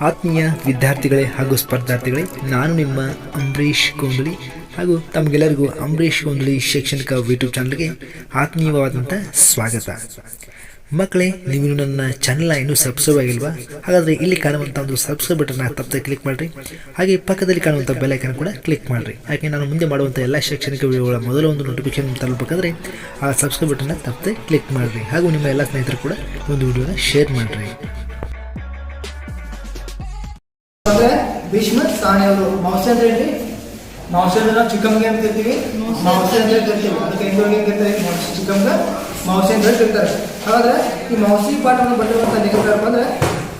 ಆತ್ಮೀಯ ವಿದ್ಯಾರ್ಥಿಗಳೇ ಹಾಗೂ ಸ್ಪರ್ಧಾರ್ಥಿಗಳೇ, ನಾನು ನಿಮ್ಮ ಅಂಬರೀಷ್ ಕೊಂದಳಿ ಹಾಗೂ ತಮಗೆಲ್ಲರಿಗೂ ಅಂಬರೀಷ್ ಕೊಂದಳಿ ಶೈಕ್ಷಣಿಕ ಯೂಟ್ಯೂಬ್ ಚಾನಲ್ಗೆ ಆತ್ಮೀಯವಾದಂಥ ಸ್ವಾಗತ. ಮಕ್ಕಳೇ, ನೀವು ನನ್ನ ಚಾನಲ್ನ ಇನ್ನೂ ಸಬ್ಸ್ಕ್ರೈಬ್ ಆಗಿಲ್ವಾ? ಹಾಗಾದರೆ ಇಲ್ಲಿ ಕಾಣುವಂಥ ಒಂದು ಸಬ್ಸ್ಕ್ರೈಬ್ ಬಟನ್ನ ತಪ್ಪದೆ ಕ್ಲಿಕ್ ಮಾಡಿರಿ. ಹಾಗೆ ಪಕ್ಕದಲ್ಲಿ ಕಾಣುವಂಥ ಬೆಲ್ ಐಕನ್ ಕೂಡ ಕ್ಲಿಕ್ ಮಾಡಿರಿ. ಹಾಗೆ ನಾನು ಮುಂದೆ ಮಾಡುವಂಥ ಎಲ್ಲ ಶೈಕ್ಷಣಿಕ ವಿಡಿಯೋಗಳ ಮೊದಲ ಒಂದು ನೋಟಿಫಿಕೇಶನ್ ತಲುಪಬೇಕಾದ್ರೆ ಆ ಸಬ್ಸ್ಕ್ರೈಬ್ ಬಟನ್ನ ತಪ್ಪದೆ ಕ್ಲಿಕ್ ಮಾಡಿರಿ. ಹಾಗೂ ನಿಮ್ಮ ಎಲ್ಲ ಸ್ನೇಹಿತರು ಕೂಡ ಒಂದು ವಿಡಿಯೋನ ಶೇರ್ ಮಾಡಿರಿ. ಭೀಷ್ಮ ಸಾಣಿಯವರು ಮೌಸಿ ಅಂತ ಹೇಳಿ ಮೌಸಿ ಅಂದ್ರೆ ನಾವು ಚಿಕ್ಕಮ್ಮಗೆ ಅಂತ ಕರಿತೀವಿ, ಮೌಸಿ ಅಂತ ಹೇಳಿ ಕರಿತೀವಿ. ಅದಕ್ಕೆ ಹೆಂಗೆ ಕರಿತಾರೆ ಚಿಕ್ಕಮ್ಗ ಮೌಸಿ ಅಂತ ಹೇಳಿ ಕರಿತಾರೆ. ಹಾಗಾದ್ರೆ ಈ ಮೌಸಿ ಪಾಠವನ್ನು ಬರೆದಿರುವಂಥ ಲೇಖಕರಪ್ಪ ಅಂದ್ರೆ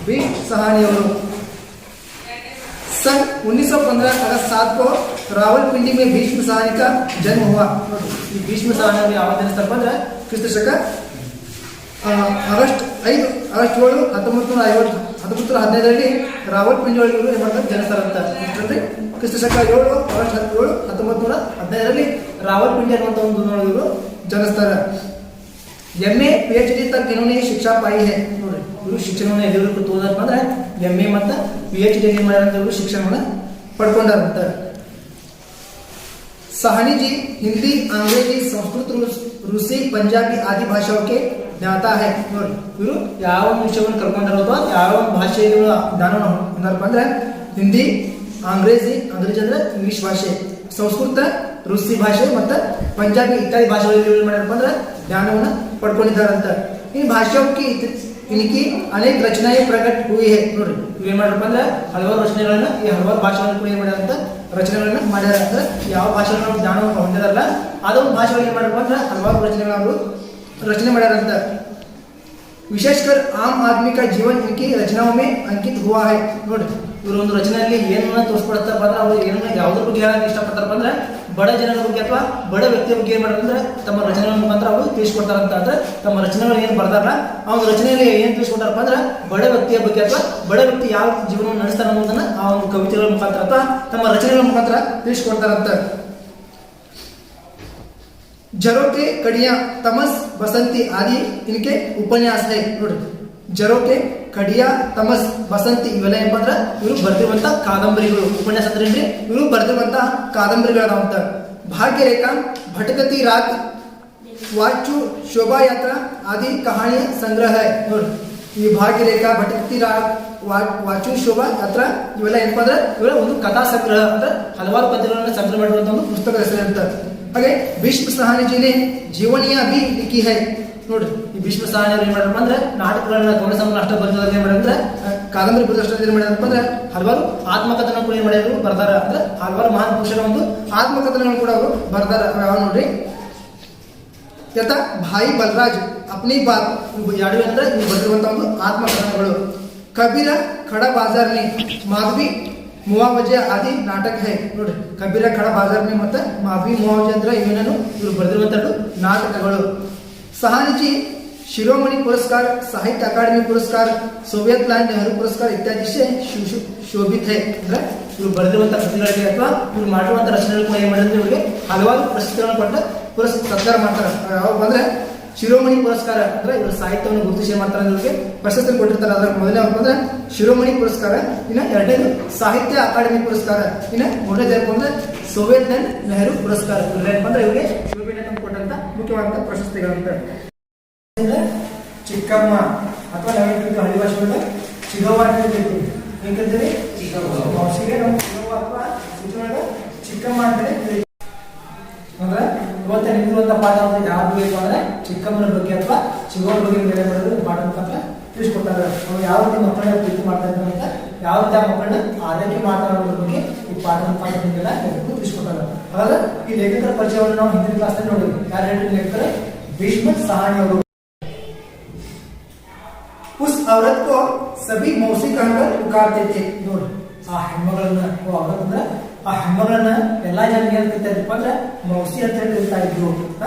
ಭೀಷ್ಮ सहानियವರು सन 1915 अगस्त 7 को रावलपिंडी में भीष्म सहानी का जन्म हुआ. ಈ ಭೀಷ್ಮ ಸಹಾನಿ ಯಾವ ದಿನಸ್ತಪ್ಪ ಅಂದ್ರೆ ಕ್ರಿಸ್ತ ಶಕ ಆಗಸ್ಟ್ 7 1915 ರಾವಲಪಿಂಡಿ ಒಳಗೆ ಇವರು ಏನ್ ಜನಿಸ್ತಾರಂತ. ಕ್ರಿಸ್ತ ಶಕ 7 ಆಗಸ್ಟ್ 7 1915 ರಾವಲಪಿಂಡಿ ಅನ್ನುವಂಥ ಒಂದು ಇವರು ಜನಿಸ್ತಾರೆ. MA PhD तक इन्होंने शिक्षा पाई है. ನೋಡಿ ಇವರು ಶಿಕ್ಷಣವನ್ನು ಎಲ್ಲಿವರೆಗೂ ತೋದಪ್ಪ ಅಂದ್ರೆ MA ಮತ್ತು PhD ಏನು ಮಾಡ್ಯಾರಂತ ಇವರು ಶಿಕ್ಷಣವನ್ನು ಪಡ್ಕೊಂಡಾರಂತ. सहानी जी हिंदी, अंग्रेजी, संस्कृत, रूसी, पंजाबी आदि भाषाओं के ज्ञाता है. ನೋಡಿ ಇವರು ಯಾವ ವಿಷಯವನ್ನು ಕಲ್ತ್ಕೊಂಡಿರೋದು, ಯಾವ ಭಾಷೆಯ ಜ್ಞಾನವನ್ನು ಹೊಂದಾರಪ್ಪ ಅಂದ್ರೆ ಹಿಂದಿ, ಅಂಗ್ರೇಜಿ ಅಂದ್ರೆ ಇಂಗ್ಲಿಷ್ ಭಾಷೆ, ಸಂಸ್ಕೃತ, ರೂಸಿ ಭಾಷೆ ಮತ್ತು पंजाबी इत्यादि भाषाओं ಮಾಡ್ಯಾರಪ್ಪ ಅಂದ್ರೆ ಜ್ಞಾನವನ್ನು ಪಡ್ಕೊಂಡಿದ್ದಾರಂತ. इन भाषाओं की इनकी अनेक रचनाएं प्रकट हुई है. ನೋಡಿ ಇವು ಏನು ಮಾಡ್ಯಾರಪ್ಪ ಅಂದ್ರೆ ಹಲವಾರು ರಚನೆಗಳನ್ನ ಈ ಹಲವಾರು ಭಾಷೆಗಳನ್ನು ಕೂಡ ಏನು ಮಾಡ್ಯಾರಂತ ರಚನೆಗಳನ್ನ ಮಾಡ್ಯಾರ. ಅಂದ್ರೆ ಯಾವ ಭಾಷೆಗಳನ್ನು ಜ್ಞಾನವನ್ನು ಹೊಂದಿದಾರಲ್ಲ ಅದೊಂದು ಭಾಷೆಗಳಿಗೆ ಏನು ಮಾಡ್ಯಾರಪ್ಪ ಅಂದ್ರೆ ಹಲವಾರು ರಚನೆಗಳನ್ನು रचने ಮಾಡ್ಯಾರಂತ. ವಿಶೇಷकर आम आदमी का जीवन इनकी रचनाओं में अंकित हुआ है. ನೋಡಿ ಇವರು ಒಂದು ರಚನೆಯಲ್ಲಿ ಏನನ್ನ ತೋರಿಸ್ಕೊಡ್ತಾರಪ್ಪ ಅಂದ್ರೆ ಅವರು ಏನನ್ನ ಯಾವುದ್ರ ಬಗ್ಗೆ ಹೇಳಕ್ಕೆ ಇಷ್ಟಪಡ್ತಾರಪ್ಪ ಅಂದ್ರೆ ಬಡ ಜನರ ಬಗ್ಗೆ ಅಥವಾ ಬಡ ವ್ಯಕ್ತಿಯ ಬಗ್ಗೆ ಏನು ಮಾಡ್ತಾರೆ ತಮ್ಮ ರಚನೆಗಳ ಮುಖಾಂತರ ಅವರು ತಿಳಿಸ್ಕೊಡ್ತಾರಂತ. ಅಂದ್ರೆ ತಮ್ಮ ರಚನೆಗಳು ಏನು ಬರ್ತಾರಲ್ಲ ಆ ಒಂದು ರಚನೆಯಲ್ಲಿ ಏನು ತಿಳಿಸ್ಕೊಡ್ತಾರಪ್ಪ ಅಂದ್ರೆ ಬಡ ವ್ಯಕ್ತಿಯ ಬಗ್ಗೆ ಅಥವಾ ಬಡ ವ್ಯಕ್ತಿ ಯಾವ ಜೀವನವನ್ನು ನಡೆಸ್ತಾರೆ ಅನ್ನೋದನ್ನ ಆ ಒಂದು ಕವಿತೆಗಳ ಮುಖಾಂತರ ಅಥವಾ ತಮ್ಮ ರಚನೆಗಳ ಮುಖಾಂತರ ತಿಳಿಸ್ಕೊಡ್ತಾರಂತ. झरोके, कड़ियां, तमस, बसंती आदि इनके उपन्यास है. ನೋಡಿ झरोके, कड़िया, तमस, बसंती ಇವೆಲ್ಲ ಏನಪ್ಪ ಅಂದ್ರೆ ಇವರು ಬರೆದಿರುವಂತ ಕಾದಂಬರಿಗಳು. ಉಪನ್ಯಾಸ ಅಂದ್ರೆ ಏನ್ರಿ ಇವರು ಬರೆದಿರುವಂತ ಕಾದಂಬರಿಗಳಾದಂತ. भाग्यरेखा, भटकती रात, वाचु, शोभा यात्रा आदि कहानी संग्रह है. ನೋಡಿ ಈ ಭಾಗ್ಯರೇಖಾ, ಭಟಕತಿ ರಾತ್, ವಾಚು, ಶೋಭಾ ಯಾತ್ರಾ ಇವೆಲ್ಲ ಏನಪ್ಪ ಅಂದ್ರೆ ಇವರ ಒಂದು ಕಥಾ ಸಂಗ್ರಹ ಅಂದ್ರೆ ಹಲವಾರು ಪದ್ಯಗಳನ್ನು ಸಂಗ್ರಹ ಮಾಡಿರುವಂತ ಒಂದು ಪುಸ್ತಕ ಹೆಸರು ಅಂತ. ಹಾಗೆ ಭೀಷ್ಮ ಸಹಾನಿ ಜಿನೇ ಜೀವನಿಯ भी लिखी है. ನೋಡ್ರಿ ಈ ಭೀಷ್ಮ ಸಹಾನಿ ಅವರು ಏನ್ ಮಾಡ್ಯಾರಪ್ಪ ಅಂದ್ರೆ ನಾಟಕಗಳನ್ನ ಗೌಡಸಂದ್ರ ಅಷ್ಟ ಬರೆದವ್ರು ಏನ್ ಮಾಡ್ಯಾರ ಕಾದಂಬರಿ ಬರೆದಷ್ಟು ಏನ್ ಮಾಡ್ಯಾರಪ್ಪ ಅಂದ್ರೆ ಹಲವಾರು ಆತ್ಮಕಥನ ಕೂಡ ಏನ್ ಮಾಡ್ಯಾರು ಬರ್ದಾರ. ಅಂದ್ರೆ ಹಲವಾರು ಮಹಾನ್ ಪುರುಷರ ಒಂದು ಆತ್ಮಕಥನಗಳನ್ನು ಕೂಡ ಅವರು ಬರ್ದಾರ. ಯಾವ ನೋಡ್ರಿ ಯಥ ಭಾಯಿ ಬಲರಾಜ್ ಅಪ್ನಿ ಬಾತ್ ಯಾಡು ಅಂದ್ರೆ ಇವು ಬರೆದಿರುವಂತ ಒಂದು ಆತ್ಮಕಥನಗಳು. ಕಬೀರ ಖಡಾ ಬಾಜಾರ್ನಿ, ಮಾಧವಿ ಮುವಾವಜೆ ಆದಿ ನಾಟಕ ಹೈ. ನೋಡ್ರಿ ಕಬೀರ ಖಡಾ ಬಾಜಾರ್ನಿ ಮತ್ತೆ ಮಾಧವಿ ಮುವಾವಜೆ ಅಂದ್ರೆ ಇವೇನನ್ನು ಇವರು ಬರೆದಿರುವಂತ ನಾಟಕಗಳು. सहानी जी शिरोमणि पुरस्कार, साहित्य अकादमी पुरस्कार, सोवियत लाइन नेहरू पुरस्कार इत्यादि से शोभित है. ಅಂದ್ರೆ ಇವರು ಬರೆದಿರುವಂತ ಕೃತಿಗಳಿಗೆ ಅಥವಾ ಇವರು ಮಾಡಿರುವಂತ ರಚನೆಗಳು ಕೂಡ ಏನು ಮಾಡಿದ್ರೆ ಇವರಿಗೆ ಹಲವಾರು ಪ್ರಶಸ್ತಿಗಳನ್ನು ಕೊಟ್ಟ ಸತ್ಕಾರ ಮಾಡ್ತಾರೆ. ಯಾವ ಅಂದ್ರೆ ಶಿರೋಮಣಿ ಪುರಸ್ಕಾರ ಅಂದ್ರೆ ಇವರು ಸಾಹಿತ್ಯವನ್ನು ಗುರುತಿಸಿ ಮಾಡ್ತಾರೆ, ಇವರಿಗೆ ಪ್ರಶಸ್ತಿ ಕೊಟ್ಟಿರ್ತಾರೆ. ಅದರ ಮೊದಲನೇ ಅಂದ್ರೆ ಶಿರೋಮಣಿ ಪುರಸ್ಕಾರ, ಇನ್ನು ಎರಡನೇದು ಸಾಹಿತ್ಯ ಅಕಾಡೆಮಿ ಪುರಸ್ಕಾರ, ಇನ್ನು ಮೂರನೇದು ಏನಪ್ಪ ಅಂದ್ರೆ ಸೋವಿಯತ್ ಲಾइन ನೆಹರು ಪುರಸ್ಕಾರ. ಏನಪ್ಪ ಅಂದ್ರೆ ಇವರಿಗೆ ಕೊಟ್ಟಂತ ಮುಖ್ಯವಾದಂತ ಪ್ರಶಸ್ತಿಗಳಂತ. ಚಿಕ್ಕಮ್ಮ ಅಥವಾ ನಾವು ಹಳ್ಳಿ ಭಾಷೆಯಲ್ಲಿ ಚಿಗವ್ವ ಅಂತ ಹೇಳ್ತೀವಿ. ಏನ್ ಕರಿತೀವಿ? ಮೌಸಿಗೆ ನಾವು ಚಿಗವ್ವ ಅಥವಾ ಚಿಕ್ಕಮ್ಮ ಅಂತ ಹೇಳ್ತೀವಿ. ಅಂದ್ರೆ ಇವತ್ತು ನಿಂತಿರುವಂತ ಪಾಠ ಯಾವ್ದು ಬೇಕು ಅಂದ್ರೆ ಚಿಕ್ಕಮ್ಮನ ಬಗ್ಗೆ ಅಥವಾ ಚಿಗವ್ವನ ಬಗ್ಗೆ ಬೇರೆ ಮಾಡೋದು ಪಾಠ ಮುಖಾಂತರ ತಿಳಿಸ್ಕೊಡ್ತಾರೆ. ನಾವು ಯಾವ ರೀತಿ ಮಕ್ಕಳನ್ನ ಪ್ರೀತಿ ಮಾಡ್ತಾ ಇದ್ದೀವಿ ಅಂತ, ಯಾವ ರೀತಿ ಆ ಮಕ್ಕಳನ್ನ ಆರೈಕೆ ಮಾತಾಡೋದ್ರ ಬಗ್ಗೆ ಈ ಪಾಠ ಮುಖಾಂತರ ನಿಮಗೆಲ್ಲ ತಿಳಿಸ್ಕೊಡ್ತಾರೆ. ಹಾಗಾದ್ರೆ ಈ ಲೇಖಕರ ಪರಿಚಯವನ್ನು ನಾವು ಹಿಂದಿನ ಕ್ಲಾಸ್ನಲ್ಲಿ ನೋಡಿದ್ವಿ. ಯಾರು ಹೇಳಿದ್ರು ಲೇಖಕರು? ಭೀಷ್ಮ ಸಹಾನಿ ಅವರು. उस औरत को सभी मौसी कहकर पुकारते थे. ನೋಡಿ ಆ ಹೆಣ್ಮಗಳನ್ನ औरत ಅಂದ್ರೆ ಆ ಹೆಣ್ಮಗಳನ್ನ ಎಲ್ಲಾ ಜನರಿಗೆ ಏನು ಕರೀತಾ ಇದ್ರಪ್ಪ ಅಂದ್ರೆ ಮೌಸಿ ಅಂತ ಹೇಳಿ ಕರೀತಾ ಇದ್ರು.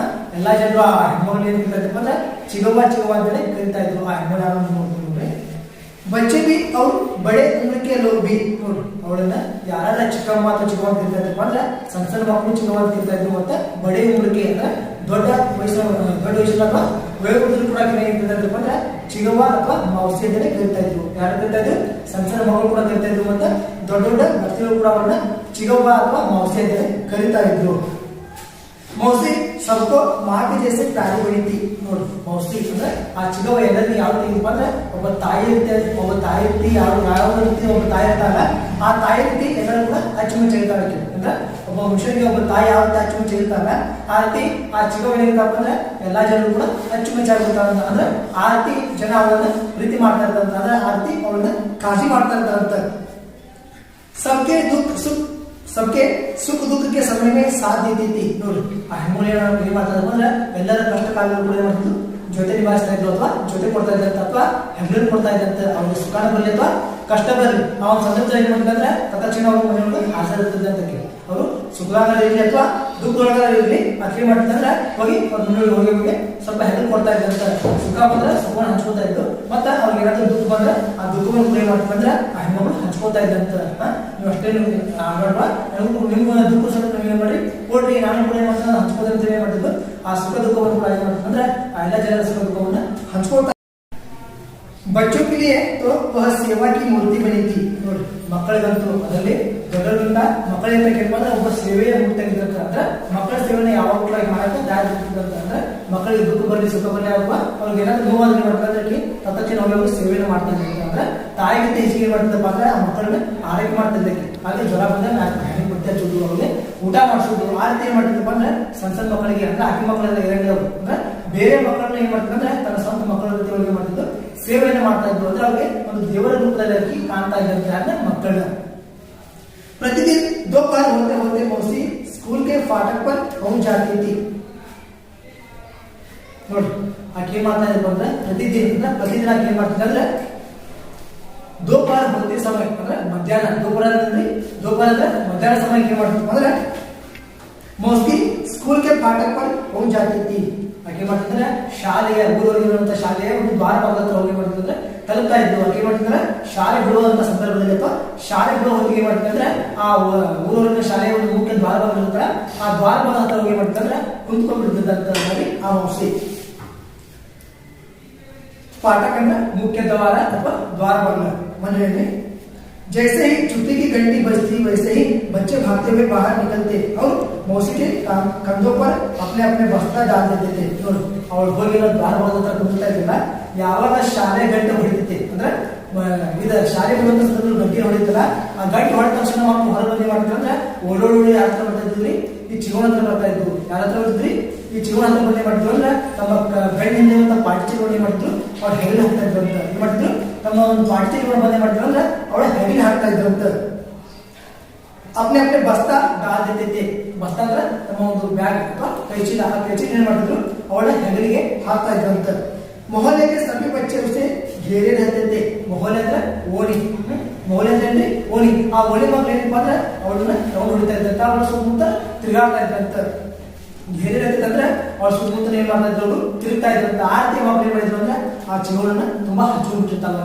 ಎಲ್ಲಾ ಜನರು ಆ ಹೆಣ್ಮಗಳನ್ನ ಏನು ಕರೀತಾ ಇದ್ರಪ್ಪ ಅಂದ್ರೆ ಚಿಗವ್ವ ಚಿಗವ್ವ ಅಂತ ಹೇಳಿ ಕರೀತಾ ಇದ್ರು. ಆ ಹೆಣ್ಮಗಳ ನೋಡ್ಕೊಂಡ್ರೆ बच्चे भी और बड़े उम्र के लोग भी ನೋಡಿ ಅವಳನ್ನ ಯಾರ ಚಿಕ್ಕಮ್ಮ ಅಥವಾ ಚಿಕ್ಕವ್ವ ಅಂತ ಕರೀತಾ ಇದ್ರಪ್ಪ ಅಂದ್ರೆ ಸಣ್ಣ ಸಣ್ಣ ಮಕ್ಕಳು ಚಿಕ್ಕವ್ವ ಅಂತ ಕರೀತಾ ಇದ್ರು. ಮತ್ತೆ ಬಡೆ ಉಮ್ರಕ್ಕೆ ಅಂದ್ರೆ ದೊಡ್ಡ ವಯಸ್ಸಿನ ಅಥವಾ ವಯೋವೃದ್ಧರು ಕೂಡ ಏನ್ ಕರೀತಾ ಇದ್ರಪ್ಪ ಅಂದ್ರೆ ಚಿಗವ್ವ ಅಥವಾ ಮೌಸಿ ಅಂತೇಳಿ ಕರೀತಾ ಇದ್ರು. ಯಾರು ಕರಿತಾ ಇದ್ರು? ಸಣ್ಣ ಸಣ್ಣ ಮಗಳು ಕೂಡ ಕರಿತಾ ಇದ್ರು, ಮತ್ತೆ ದೊಡ್ಡ ದೊಡ್ಡ ವ್ಯಕ್ತಿಗಳು ಕೂಡ ಅವರನ್ನ ಚಿಗವ್ವ ಅಥವಾ ಮೌಸಿ ಅಂತ ಕರಿತಾ ಇದ್ರು. मौसी सबको माँ के जैसे प्यारी बनी थी ನೋಡಿ ಮೌಸಿ ಅಂದ್ರೆ ಆ ಚಿಗವ್ವ ಎಲ್ಲರಿಗೂ ಯಾವ ರೀತಿ ಅಂದ್ರೆ ಒಬ್ಬ ತಾಯಿ ರೀತಿ ಯಾವ ರೀತಿ ಒಬ್ಬ ತಾಯಿ ಇರ್ತಾರಲ್ಲ ಆ ತಾಯಿ ರೀತಿ ಎಲ್ಲರೂ ಕೂಡ ಅಚ್ಚುಮೆಚ್ಚು ಇರ್ತಾರೆ ಅಂದ್ರೆ ಒಬ್ಬ ಮನುಷ್ಯನಿಗೆ ಒಬ್ಬ ತಾಯಿ ಯಾವ ರೀತಿ ಅಚ್ಚುಮೆಚ್ಚು ಇರ್ತಾರಲ್ಲ ಆ ರೀತಿ ಆ ಚಿಗವ್ವ ಏನಿರ್ತಪ್ಪ ಅಂದ್ರೆ ಎಲ್ಲಾ ಜನರು ಕೂಡ ಅಚ್ಚುಮೆಚ್ಚಾಗಿರ್ತಾರಂತ ಅಂದ್ರೆ ಆ ರೀತಿ ಜನ ಅವರನ್ನ ಪ್ರೀತಿ ಮಾಡ್ತಾ ಇರ್ತಾರಂತ ಅಂದ್ರೆ ಆ ರೀತಿ ಅವರನ್ನ ಕಾಳಜಿ ಮಾಡ್ತಾ ಇರ್ತಾರಂತ. सबके सुख दुख के समय में साथ देती थी ನೋಡಿ ಆ ಹೆಣ್ಣು ಏನು ಮಾಡ್ತಾರೆ ಅಂದ್ರೆ ಎಲ್ಲರ ಕಷ್ಟ ಕಾಲಗಳು ಕೂಡ ಮಾಡ್ತಿದ್ದು ಜೊತೆ ನಿಭಾಯಿಸ್ತಾ ಇದ್ರು ಅಥವಾ ಜೊತೆ ಕೊಡ್ತಾ ಇದ್ದಂತ ಅಥವಾ ಹೆಗ್ಗಣ ಕೊಡ್ತಾ ಇದ್ದಂತ ಅವ್ರಿಗೆ ಸುಖಾನ ಬರಲಿ ಅಥವಾ ಕಷ್ಟ ಬರಲಿ ಆ ಒಂದು ಸಂದರ್ಭದಲ್ಲಿ ಏನು ಮಾಡ್ತಾರೆ ತಕ್ಷಣ ಅವ್ರ ಮನೆಯೊಳಗೆ ಹಾಜರಿರ್ತದೆ ಅಂತ ಅವರು ಸುಖಗಳಾಗಲಿ ಅಥವಾ ದುಃಖಗಳಾಗಲಿ ಅಕ್ಕಿ ಮಾಡ್ತಿದ್ರೆ ಹೋಗಿ ಅವ್ರ ಮುನ್ನೋಡಿ ಹೋಗಿ ಸ್ವಲ್ಪ ಹೆಗಲು ಕೊಡ್ತಾ ಇದ್ದಂತ ಸುಖ ಬಂದ್ರೆ ಸುಖವನ್ನು ಹಂಚ್ಕೊತಾ ಇದ್ದು ಮತ್ತೆ ಅವ್ರಿಗೆ ಏನಾದ್ರು ದುಃಖ ಬಂದ್ರೆ ಆ ದುಃಖವನ್ನು ಕೂಡ ಮಾಡ್ತಂದ್ರೆ ಆ ಹೆಣ್ಮಗಳು ಹಂಚ್ಕೊತಾ ಇದ್ದಂತ ನೀವು ಅಷ್ಟೇ ಆಡಲ್ವಾ ನಿಮ್ಮ ದುಃಖ ಸ್ವಲ್ಪ ನೀವು ಏನ್ ಮಾಡಿ ಕೊಡ್ರಿ ನಾನು ಕೂಡ ಏನ್ ಮಾಡ್ತಾರೆ ಹಂಚ್ಕೋದಂತ ಏನ್ ಮಾಡ್ತಿದ್ದು ಆ ಸುಖ ದುಃಖವನ್ನು ಕೂಡ ಏನ್ ಮಾಡ್ತಂದ್ರೆ ಆ ಎಲ್ಲ ಜನರ ಸುಖ ದುಃಖವನ್ನ ಹಂಚ್ಕೊಳ್ತಾ. बच्चों के लिए तो वह सेवा की मूर्ति बनी थी ನೋಡಿ ಮಕ್ಕಳಿಗಂತೂ ಅದರಲ್ಲಿ ದೊಡ್ಡವರಿಂದ ಮಕ್ಕಳಿಂದ ಕೇಳ್ಕೊಂಡ್ರೆ ಒಬ್ಬ ಸೇವೆಯ ಮೂರ್ತಿ ಆಗಿದ್ದಂತ ಅಂದ್ರೆ ಮಕ್ಕಳ ಸೇವೆನ ಯಾವಾಗಲೂ ಮಾಡಕ್ಕೆ ದಾರಿ ಇರ್ತದಂತ ಅಂದ್ರೆ ಮಕ್ಕಳಿಗೆ ದುಃಖ ಬರಲಿ ಸುಖ ಬರಲಿ ಆಗುವ ಅವ್ರಿಗೆ ಏನಾದ್ರು ನೋವಾದ್ರೆ ಮಾಡ್ತಾರೆ ತಕ್ಷಣ ಅವ್ರು ಸೇವೆನ ಮಾಡ್ತಾರೆ ಅಂದ್ರೆ ತಾಯಿಗಿಂತ ಹೆಚ್ಚಿಗೆ ಮಾಡ್ತದಪ್ಪ ಅಂದ್ರೆ ಆ ಮಕ್ಕಳನ್ನ ಆರೈಕೆ ಮಾಡ್ತಿದ್ದಕ್ಕೆ ಹಾಗೆ ಜ್ವರ ಬಂದ್ರೆ ಹ್ಯಾಂಡಿ ಬಟ್ಟೆ ಹಚ್ಚೋದು ಅವ್ರಿಗೆ ಊಟ ಮಾಡಿಸೋದು ಆ ರೀತಿ ಏನ್ ಮಾಡ್ತಿದ್ದಪ್ಪ ಅಂದ್ರೆ ಸಣ್ಣ ಸಣ್ಣ ಮಕ್ಕಳಿಗೆ ಅಂದ್ರೆ ಅಕ್ಕಿ ಮಕ್ಕಳೆಲ್ಲ ಇರಂಗಿಲ್ಲ ಅಂದ್ರೆ ಬೇರೆ ಮಕ್ಕಳನ್ನ ಏನ್ ಮಾಡ್ತಾರೆ ಅಂದ್ರೆ ತನ್ನ ಸ್ವಂತ ಮಕ್ಕಳ ಜೊತೆ ಒಳಗೆ ಮಾಡ್ತಿದ್ದು ಸೇವೆಯನ್ನು ಮಾಡ್ತಾ ಇದ್ರು ಅಂದ್ರೆ ಅವ್ರಿಗೆ ಒಂದು ದೇವರ ರೂಪದಲ್ಲಿ ಕಾಣ್ತಾ ಇದ್ದಂತೆ ಮಕ್ಕಳನ್ನ. प्रतिदिन दोपहर होते होते मौसी स्कूल के फाटक पर पहुंच जाती थी ನೋಡಿ ಆಕೆ ಏನ್ ಮಾಡ್ತಾ ಇದ್ರು ಅಂದ್ರೆ ಪ್ರತಿದಿನ ಆಕೆ ಏನ್ ಮಾಡ್ತಿದ್ರು ಅಂದ್ರೆ दोपहर होते समय ಅಂದ್ರೆ ಮಧ್ಯಾಹ್ನ दोपहर ಅಂದ್ರೆ ಮಧ್ಯಾಹ್ನ ಸಮಯಕ್ಕೆ ಏನ್ ಮಾಡ್ತಿದ್ರು ಅಂದ್ರೆ मौसी स्कूल के फाटक पर पहुंच जाती थी ಆಕೆ ಮಾಡ್ತಿದ್ರೆ ಶಾಲೆಯ ಊರಲ್ಲಿರುವಂತಹ ಶಾಲೆಯ ಒಂದು ದ್ವಾರ ಭಾಗದ ಹತ್ರ ಹೋಗಿ ಮಾಡ್ತಿದ್ರೆ ತಲುಪ್ತಾ ಇದ್ದು ಆಕೆ ಮಾಡ್ತಿದ್ರೆ ಶಾಲೆ ಬಿಡುವಂತ ಸಂದರ್ಭದಲ್ಲಿ ಅಥವಾ ಶಾಲೆ ಬಿಡುವ ಹೊತ್ತಿಗೆ ಮಾಡ್ತಿದ್ರೆ ಆ ಊರಲ್ಲಿನ ಶಾಲೆಯ ಒಂದು ಮುಖ್ಯ ದ್ವಾರ ಭಾಗ ಇರುತ್ತಲ್ಲ ಆ ದ್ವಾರ ಭಾಗದ ಹತ್ರ ಹೋಗಿ ಮಾಡ್ತಿದ್ರೆ ಕುಂತ್ಕೊಂಡ್ಬಿಡ್ತಿದ್ದಂತ ಆ ಮೌಸಿ. फाटक अंदर मुख्य द्वार अथवा द्वार भाग मंदिर में जैसे ही छुट्टी की घंटी बजती वैसे ही बच्चे भागते हुए बाहर निकलते और मौसी के कंधों पर अपने अपने बस्ता डाल देते थे और ಹೋಗಿರೋ ದ್ವಾರ ಭಾಗದ ಹತ್ರ ಕುಂತಾ ಇದ್ದಿಲ್ಲ ಯಾವಾಗ ಶಾಲೆ ಗಂಟೆ ಹೊಡಿತೈತೆ ಅಂದ್ರೆ ಇದು ಶಾಲೆ ಬಿಡುವಂತ ಸಂದರ್ಭದಲ್ಲಿ ಗಂಟೆ ಹೊಡಿತಲ್ಲ ಆ ಗಂಟೆ ಹೊಡೆದ ತಕ್ಷಣ ಮಕ್ಕಳು ಹೊರ ಬಂದು ಮಾಡ್ತಾರೆ ಅಂದ್ರೆ ಓಡೋಡಿ ಯಾರ ಹತ್ರ ಬರ್ತಾ ಇದ್ರಿ ಈ ಚಿಗೋಣ ಹತ್ರ ಬರ್ತಾ ಇದ್ರು ಯಾರ ಹತ್ರ ಬರ್ತಿದ್ರಿ ಈ ಚಿಗೋಣ ಹತ್ರ ಬಂದೇ ಮಾಡಿದ್ರು ಅಂದ್ರೆ ತಮ್ಮ ಗಂಡಿಂದ ತಮ್ಮ ಪಾಟಿ ಚಿಗೋಣ ಮಾಡಿದ್ರು ಅವ್ರು ಹೆಗಲು ಹಾಕ್ತಾ ಇದ್ರು ಅಂತ ಏನ್ ಮಾಡಿದ್ರು ತಮ್ಮ ಒಂದು ಪಾಟಿ ಚಿಗೋಣ ಬಂದೇ ಮಾಡಿದ್ರು ಅಂದ್ರೆ ಅವಳ ಹೆಗಲು ಹಾಕ್ತಾ ಇದ್ರು ಅಂತ. अपने अपने बस्ता डाल देते थे बस्ता ಅಂದ್ರೆ ತಮ್ಮ ಒಂದು ಬ್ಯಾಗ್ ಅಥವಾ ಕೈಚೀಲ ಆ ಕೈಚೀಲ ಏನ್ ಮಾಡಿದ್ರು ಅವಳ ಹೆಗಲಿಗೆ ಹಾಕ್ತಾ ಇದ್ರು ಅಂತ. मोहल्ले के सभी बच्चे उसे घेरे रहते थे मोहल्ले ಅಂದ್ರೆ ಓಣಿ मोहल्ले ಅಂದ್ರೆ ಓಣಿ ಆ ಓಣಿ ಮಕ್ಕಳು ಏನಪ್ಪ ಅಂದ್ರೆ ಅವಳನ್ನ ರೌಂಡ್ ಹೊಡಿತಾ ಇದ್ದಂತ ಅವಳ ಸುತ್ತಮುತ್ತ ತಿರುಗಾಡ್ತಾ ಇದ್ದಂತ घेरे रहते ಅಂದ್ರೆ ಅವಳ ಸುತ್ತಮುತ್ತ ಏನ್ ಮಾಡ್ತಾ ಇದ್ರು ತಿರುಗ್ತಾ ಇದ್ದಂತ ಆ ರೀತಿ ಮಕ್ಕಳು ಏನ್ ಮಾಡಿದ್ರು ಅಂದ್ರೆ ಆ ಚಿಗೋಳನ್ನ ತುಂಬಾ ಹಚ್ಕೊಂಡ್ಬಿಟ್ಟಿರ್ತಾವ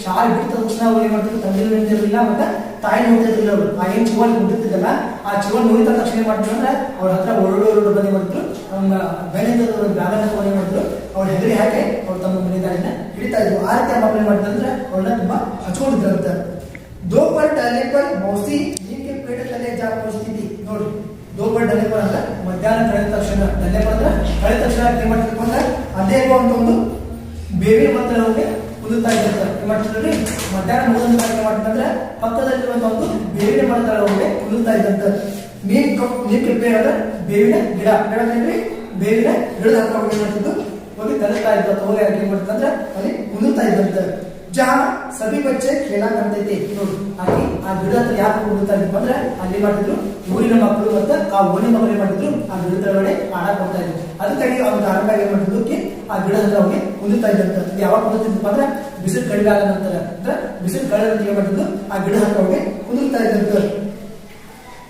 ಶಾಲೆ ಬಿಟ್ಟ ತಕ್ಷಣ ಅವ್ರು ಏನ್ ಮಾಡ್ತಿದ್ರು ತಂದೆ ನಿಂತಿರ್ಲಿಲ್ಲ ಮತ್ತೆ ತಾಯಿ ನೋಡ್ತಿರ್ಲಿಲ್ಲ ಅವರು ಆ ಏನ್ ಚಿಗೋಳ್ ಕುಂತಿರ್ತಿದ್ದಲ್ಲ ಆ ಚಿಗೋಳ್ ನೋಡಿದ ತಕ್ಷಣ ಏನ್ ಮಾಡಿದ್ರು ಅಂದ್ರೆ ಅವ್ರ ಹತ್ರ ಓಡೋಡು ಬಂದಿ ಮಾಡಿದ್ರು ನಮ್ಮ ಬೆಳೆದ ಬ್ಯಾಗನ್ನ ತಗೊಂಡು ಮಾಡಿದ್ರು ಅವ್ರ ಹೆಗಲಿ ಹಾಕಿ ಅವ್ರು ತಮ್ಮ ಮನೆ ದಾರಿನ ಹಿಡಿತಾ ಇದ್ರು ಆ ರೀತಿ ಮಕ್ಕಳು ಏನ್ ಮಾಡಿದ್ರು ಅಂದ್ರೆ ಅವ್ರನ್ನ ತುಂಬಾ ಹಚ್ಕೊಂಡಿದ್ರಂತ. दोपहर टहलने पर मौसी नीम के पेड़ तले जा पहुंचती थी ನೋಡಿ दोपहर डले पर ಅಂದ್ರೆ ಮಧ್ಯಾಹ್ನ ಕಳೆದ ತಕ್ಷಣ ಡಲೆ पर ಅಂದ್ರೆ ಕಳೆದ ತಕ್ಷಣ ಏನ್ ಮಾಡ್ತಿದ್ರು ಅಂದ್ರೆ ಅದೇ ಅಂತ ಒಂದು ಬೇವಿನ ಮರಕ್ಕೆ ಕುದುತ್ತಾ ಇದ್ದಂತ ಏನ್ ಮಾಡ್ತಿದ್ರಿ ಮಧ್ಯಾಹ್ನ ಮುಗಿದ ಏನ್ ಮಾಡ್ತಿದ್ರೆ ಪಕ್ಕದಲ್ಲಿರುವಂತ ಒಂದು ಬೇವಿನ ಮರದ ಒಳಗೆ ಕುದುತ್ತಾ ಇದ್ದಂತ. ನೀಮ್ ಕೆ ಪೇಡ ಅಂದ್ರೆ ಬೇವಿನ ಗಿಡ ಹೇಳಂದ್ರೆ ಬೇವಿನ ಗಿಡದ ಹತ್ರ ಹೋಗಿ ಮಾಡ್ತಿದ್ದು ಹೋಗಿ ತಲುಪ್ತಾ ಇದ್ದ ಹೋಗಿ ಏನ್ ಮಾಡ್ತಂದ್ರೆ ಅಲ್ಲಿ ಕುದುತ್ತಾ ಇದ್ದಂತ. जहाँ सभी बच्चे खेला करते थे ನೋಡಿ ಅಲ್ಲಿ ಆ ಗಿಡ ಹತ್ರ ಯಾಕೆ ಕುದುತ್ತಾ ಇದ್ರು ಅಂದ್ರೆ ಅಲ್ಲಿ ಮಾಡ್ತಿದ್ರು ಊರಿನ ಮಕ್ಕಳು ಮತ್ತೆ ಆ ಓಣಿ ಮಕ್ಕಳು ಏನ್ ಮಾಡ್ತಿದ್ರು ಆ ಗಿಡದ ಒಳಗಡೆ ಆಟ ಕೊಡ್ತಾ ಇದ್ರು ಅದಕ್ಕಾಗಿ ಅವ್ರ ಆರಂಭ ಏನ್ ಮಾಡ್ತಿದ್ರು ಆ ಗಿಡದ ಹತ್ರ ಹೋಗಿ ಕುದುತ್ತಾ ಇದ್ದಂತ. ಯಾವಾಗ ಕುದುತ್ತಿದ್ರಪ್ಪ ಅಂದ್ರೆ ಬಿಸಿಲು ಕಡಿಮೆ ಆದ ನಂತರ ಅಂದ್ರೆ ಬಿಸಿಲು ಕಳೆದ ಏನ್ ಮಾಡ್ತಿದ್ರು ಆ ಗಿಡ ಹತ್ರ ಹೋಗಿ ಕುದುತ್ತಾ ಇದ್ದಂತ.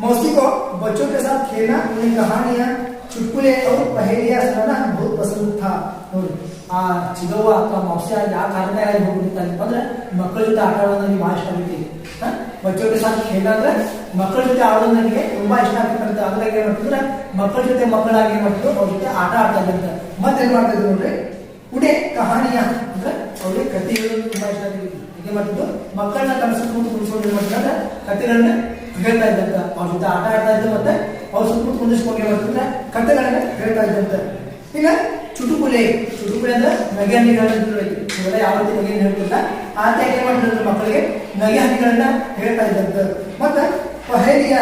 मौसी को बच्चों के साथ खेलना उन्हें कहानियां चुटकुले और पहेलियां सुनाना बहुत पसंद था ನೋಡಿ ಆ ಚಿಗವ್ವ ಅಥವಾ ಮೌಸಿ ಯಾವ ಕಾರಣಕ್ಕಾಗಿ ಹೋಗ್ಬಿಡ್ತಾರಪ್ಪ ಅಂದ್ರೆ ಮಕ್ಕಳ ಜೊತೆ ಆಟ ಆಡೋದು ನನಗೆ ಬಹಳ ಇಷ್ಟ ಆಗೈತಿ. ಬಚ್ಚೋ ಕೆ ಸಾಥ್ ಖೇಲ ಅಂದ್ರೆ ಮಕ್ಕಳ ಜೊತೆ ಆಡೋದು ನನಗೆ ತುಂಬಾ ಇಷ್ಟ ಆಗ್ತಕ್ಕಂಥ ಅದ್ರಾಗ ಏನ್ ಮಾಡ್ತಿದ್ರೆ ಮಕ್ಕಳ ಜೊತೆ ಮಕ್ಕಳಾಗಿ ಏನ್ ಮಾಡ್ತಿದ್ರು ಅವ್ರ ಜೊತೆ ಆಟ ಆಡ್ತಾ ಇದ್ದಂತ. ಮತ್ತೆ ಏನ್ ಮಾಡ್ತಾ ಇದ್ರು ನೋಡ್ರಿ ಉಡೆ ಕಹಾನಿಯ ಅಂದ್ರೆ ಅವ್ರಿಗೆ ಕಥೆ ಹೇಳೋದು ತುಂಬಾ ಇಷ್ಟ ಆಗೈತಿ. ಏನ್ ಮಾಡ್ತಿದ್ದು ಮಕ್ಕಳನ್ನ ತನ್ನ ಸುತ್ತಮುತ್ತ ಕುಣಿಸ್ಕೊಂಡು ಏನ್ ಮಾಡ್ತಾರೆ ಅಂದ್ರೆ ಕಥೆಗಳನ್ನ ಹೇಳ್ತಾ ಇದ್ದಂತ ಅವ್ರ ಜೊತೆ ಆಟ ಆಡ್ತಾ ಇದ್ದು ಮತ್ತೆ ಅವ್ರ ಸುತ್ತಮುತ್ತ ಕುಣಿಸ್ಕೊಂಡು ಏನ್ ಮಾಡ್ತಿದ್ರೆ ಕಥೆಗಳನ್ನ ಹೇಳ್ತಾ ಇದ್ದಂತ. ಈಗ ಚುಟುಕುಲೆ ಅಂದ್ರೆ ನಗೆ ಹನಿಗಳನ್ನ ಇವೆಲ್ಲ ಯಾವ ರೀತಿ ನಗೆ ಹೇಳ್ತಿಲ್ಲ ಆ ರೀತಿ ಏನ್ ಮಾಡ್ತಿದ್ರು ಮಕ್ಕಳಿಗೆ ನಗೆ ಹನಿಗಳನ್ನ ಹೇಳ್ತಾ ಇದ್ದಂತ. ಮತ್ತೆ ಪಹೇಲಿಯ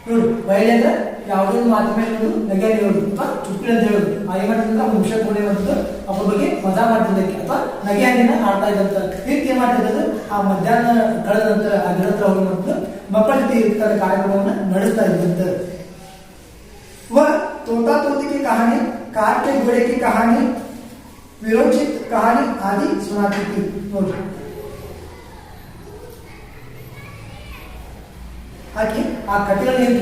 ನೋಡು ಪಹೇಲಿ ಅಂದ್ರೆ ಯಾವುದೋ ಮಾತು ಮೇಲೆ ನೋಡು ನಗೆ ಹೇಳೋದು ಅಥವಾ ಚುಟುಕುಲೆ ಅಂತ ಹೇಳೋದು ಆ ಏನ್ ಮಾಡ್ತಿದ್ರೆ ಒಂದು ವಿಷಯ ಕೂಡ ಏನ್ ಮಾಡ್ತಿದ್ರು ಅವ್ರ ಬಗ್ಗೆ ಮಜಾ ಮಾಡ್ತಿದ್ದಕ್ಕೆ ಅಥವಾ ನಗೆ ಹನಿನ ಆಡ್ತಾ ಇದ್ದಂತ. ರೀತಿ ಏನ್ ಮಾಡ್ತಿದ್ದು ಆ ಮಧ್ಯಾಹ್ನ ಕಳೆದ ನಂತರ ಆ ಗಿಡ ಹತ್ರ ಹೋಗಿ ಮಾಡ್ತಿದ್ದು ಮಕ್ಕಳ ಜೊತೆ ಕಾರ್ಯಕ್ರಮವನ್ನ ನಡೆಸ್ತಾ ಇದ್ದಂತ. वह तोता तोती की कहानी, काट के घोड़े की कहानी, विरोचित कहानी आदि सुनाती थी. ಹಾಗೆ ಆ ಕಥೆಗಳನ್ನ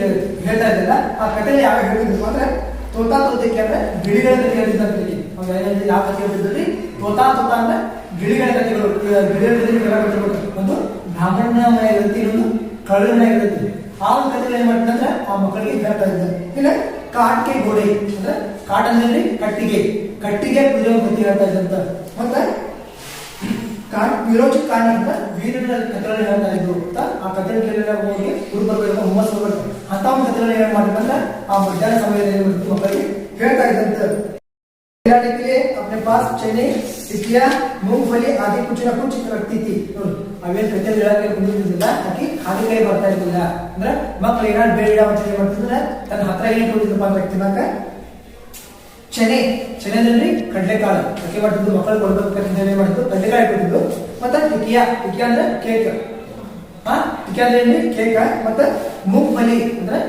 ಹೇಳ್ತಾ ಇದ್ದಲ್ಲ ಆ ಕಥೆಗಳು ಯಾವ ಹೇಳಿದ್ರು ಅಂದ್ರೆ ತೋತಾ ತೋತಿಕೆ ಅಂದ್ರೆ ಗಿಳಿಗಳ ಕಥೆ ಹೇಳಿದ್ದಂತೆ. ಯಾವ ಕಥೆ ಹೇಳ್ತಿದ್ರಿ ತೋತಾ ಅಂದ್ರೆ ಗಿಳಿಗಳ ಕಥೆಗಳು. ಗಿಳಿಗಳ ಕಥೆ ಒಂದು ಬ್ರಾಹ್ಮಣ ಮನೆ ಇರುತ್ತೆ, ಇನ್ನೊಂದು ಕಳ್ಳನ ಮನೆ ಇರುತ್ತೆ. ಆ ಒಂದು ಕಥೆಗಳು ಏನ್ ಮಾಡ್ತಂದ್ರೆ ಆ ಮಕ್ಕಳಿಗೆ ಹೇಳ್ತಾ ಇದ್ದಾರೆ. ಇಲ್ಲ ಕಾಟ್ಗೆ ಗೋಡೆ ಅಂದ್ರೆ ಕಾಟ್ ಅಂದ್ರೆ ಕಟ್ಟಿಗೆ ಕುದುರೆ ಕಥೆ ಹೇಳ್ತಾ ಇದ್ದಂತ. ಮತ್ತೆ ವಿರೋಚಕ ಕಾಣಿ ಅಂತ ವೀರನ ಕಥೆಗಳನ್ನ ಹೇಳ್ತಾ ಇದ್ರು ಅಂತ. ಆ ಕಥೆಗಳ ಹೋಗಿ ಹುಡುಗರು ಹುಮ್ಮಸ್ ಬರ್ತಾರೆ ಅಂತ ಒಂದು ಕಥೆಗಳನ್ನ ಏನ್ ಮಾಡ್ಬೇಕಂದ್ರೆ ಆ ಮಧ್ಯಾಹ್ನ ಸಮಯದಲ್ಲಿ ಮಕ್ಕಳಿಗೆ ಹೇಳ್ತಾ ಇದ್ದಂತ. के लिए अपने पास चने टिकिया मूंगफली आदि कुछ न कुछ रखती थी. ಅವೇನ್ ಕಥೆ ಹೇಳಕ್ಕೆ ಬಂದಿದ್ದಿಲ್ಲ, ಆಕಿ ಖಾಲಿ ಕೈ ಬರ್ತಾ ಇರ್ಲಿಲ್ಲ. ಅಂದ್ರೆ ಮಕ್ಳು ಏನಾದ್ರು ಬೇಡ ಅಂತ ಏನ್ ಮಾಡ್ತಿದ್ರೆ ತನ್ನ ಹತ್ರ ಏನ್ ಕೊಡ್ತಿದ್ರಪ್ಪ ಅಂದ್ರೆ ತಿನ್ನಕ ಚನೆ ಅಂದ್ರೆ ಕಡ್ಲೆಕಾಳು ಅಕ್ಕಿ ಮಾಡ್ತಿದ್ದು ಮಕ್ಕಳು ಕೊಡ್ಬೇಕಂತ ಏನ್ ಮಾಡ್ತಿದ್ದು ಕಡ್ಲೆಕಾಳು ಕೊಟ್ಟಿದ್ದು. ಮತ್ತೆ ಟಿಕಿಯಾ ಅಂದ್ರೆ ಕೇಕ್, ಟಿಕಿಯಾ ಅಂದ್ರೆ ಕೇಕ್. ಮತ್ತೆ ಮೂಂಗ್ಫಲಿ ಅಂದ್ರೆ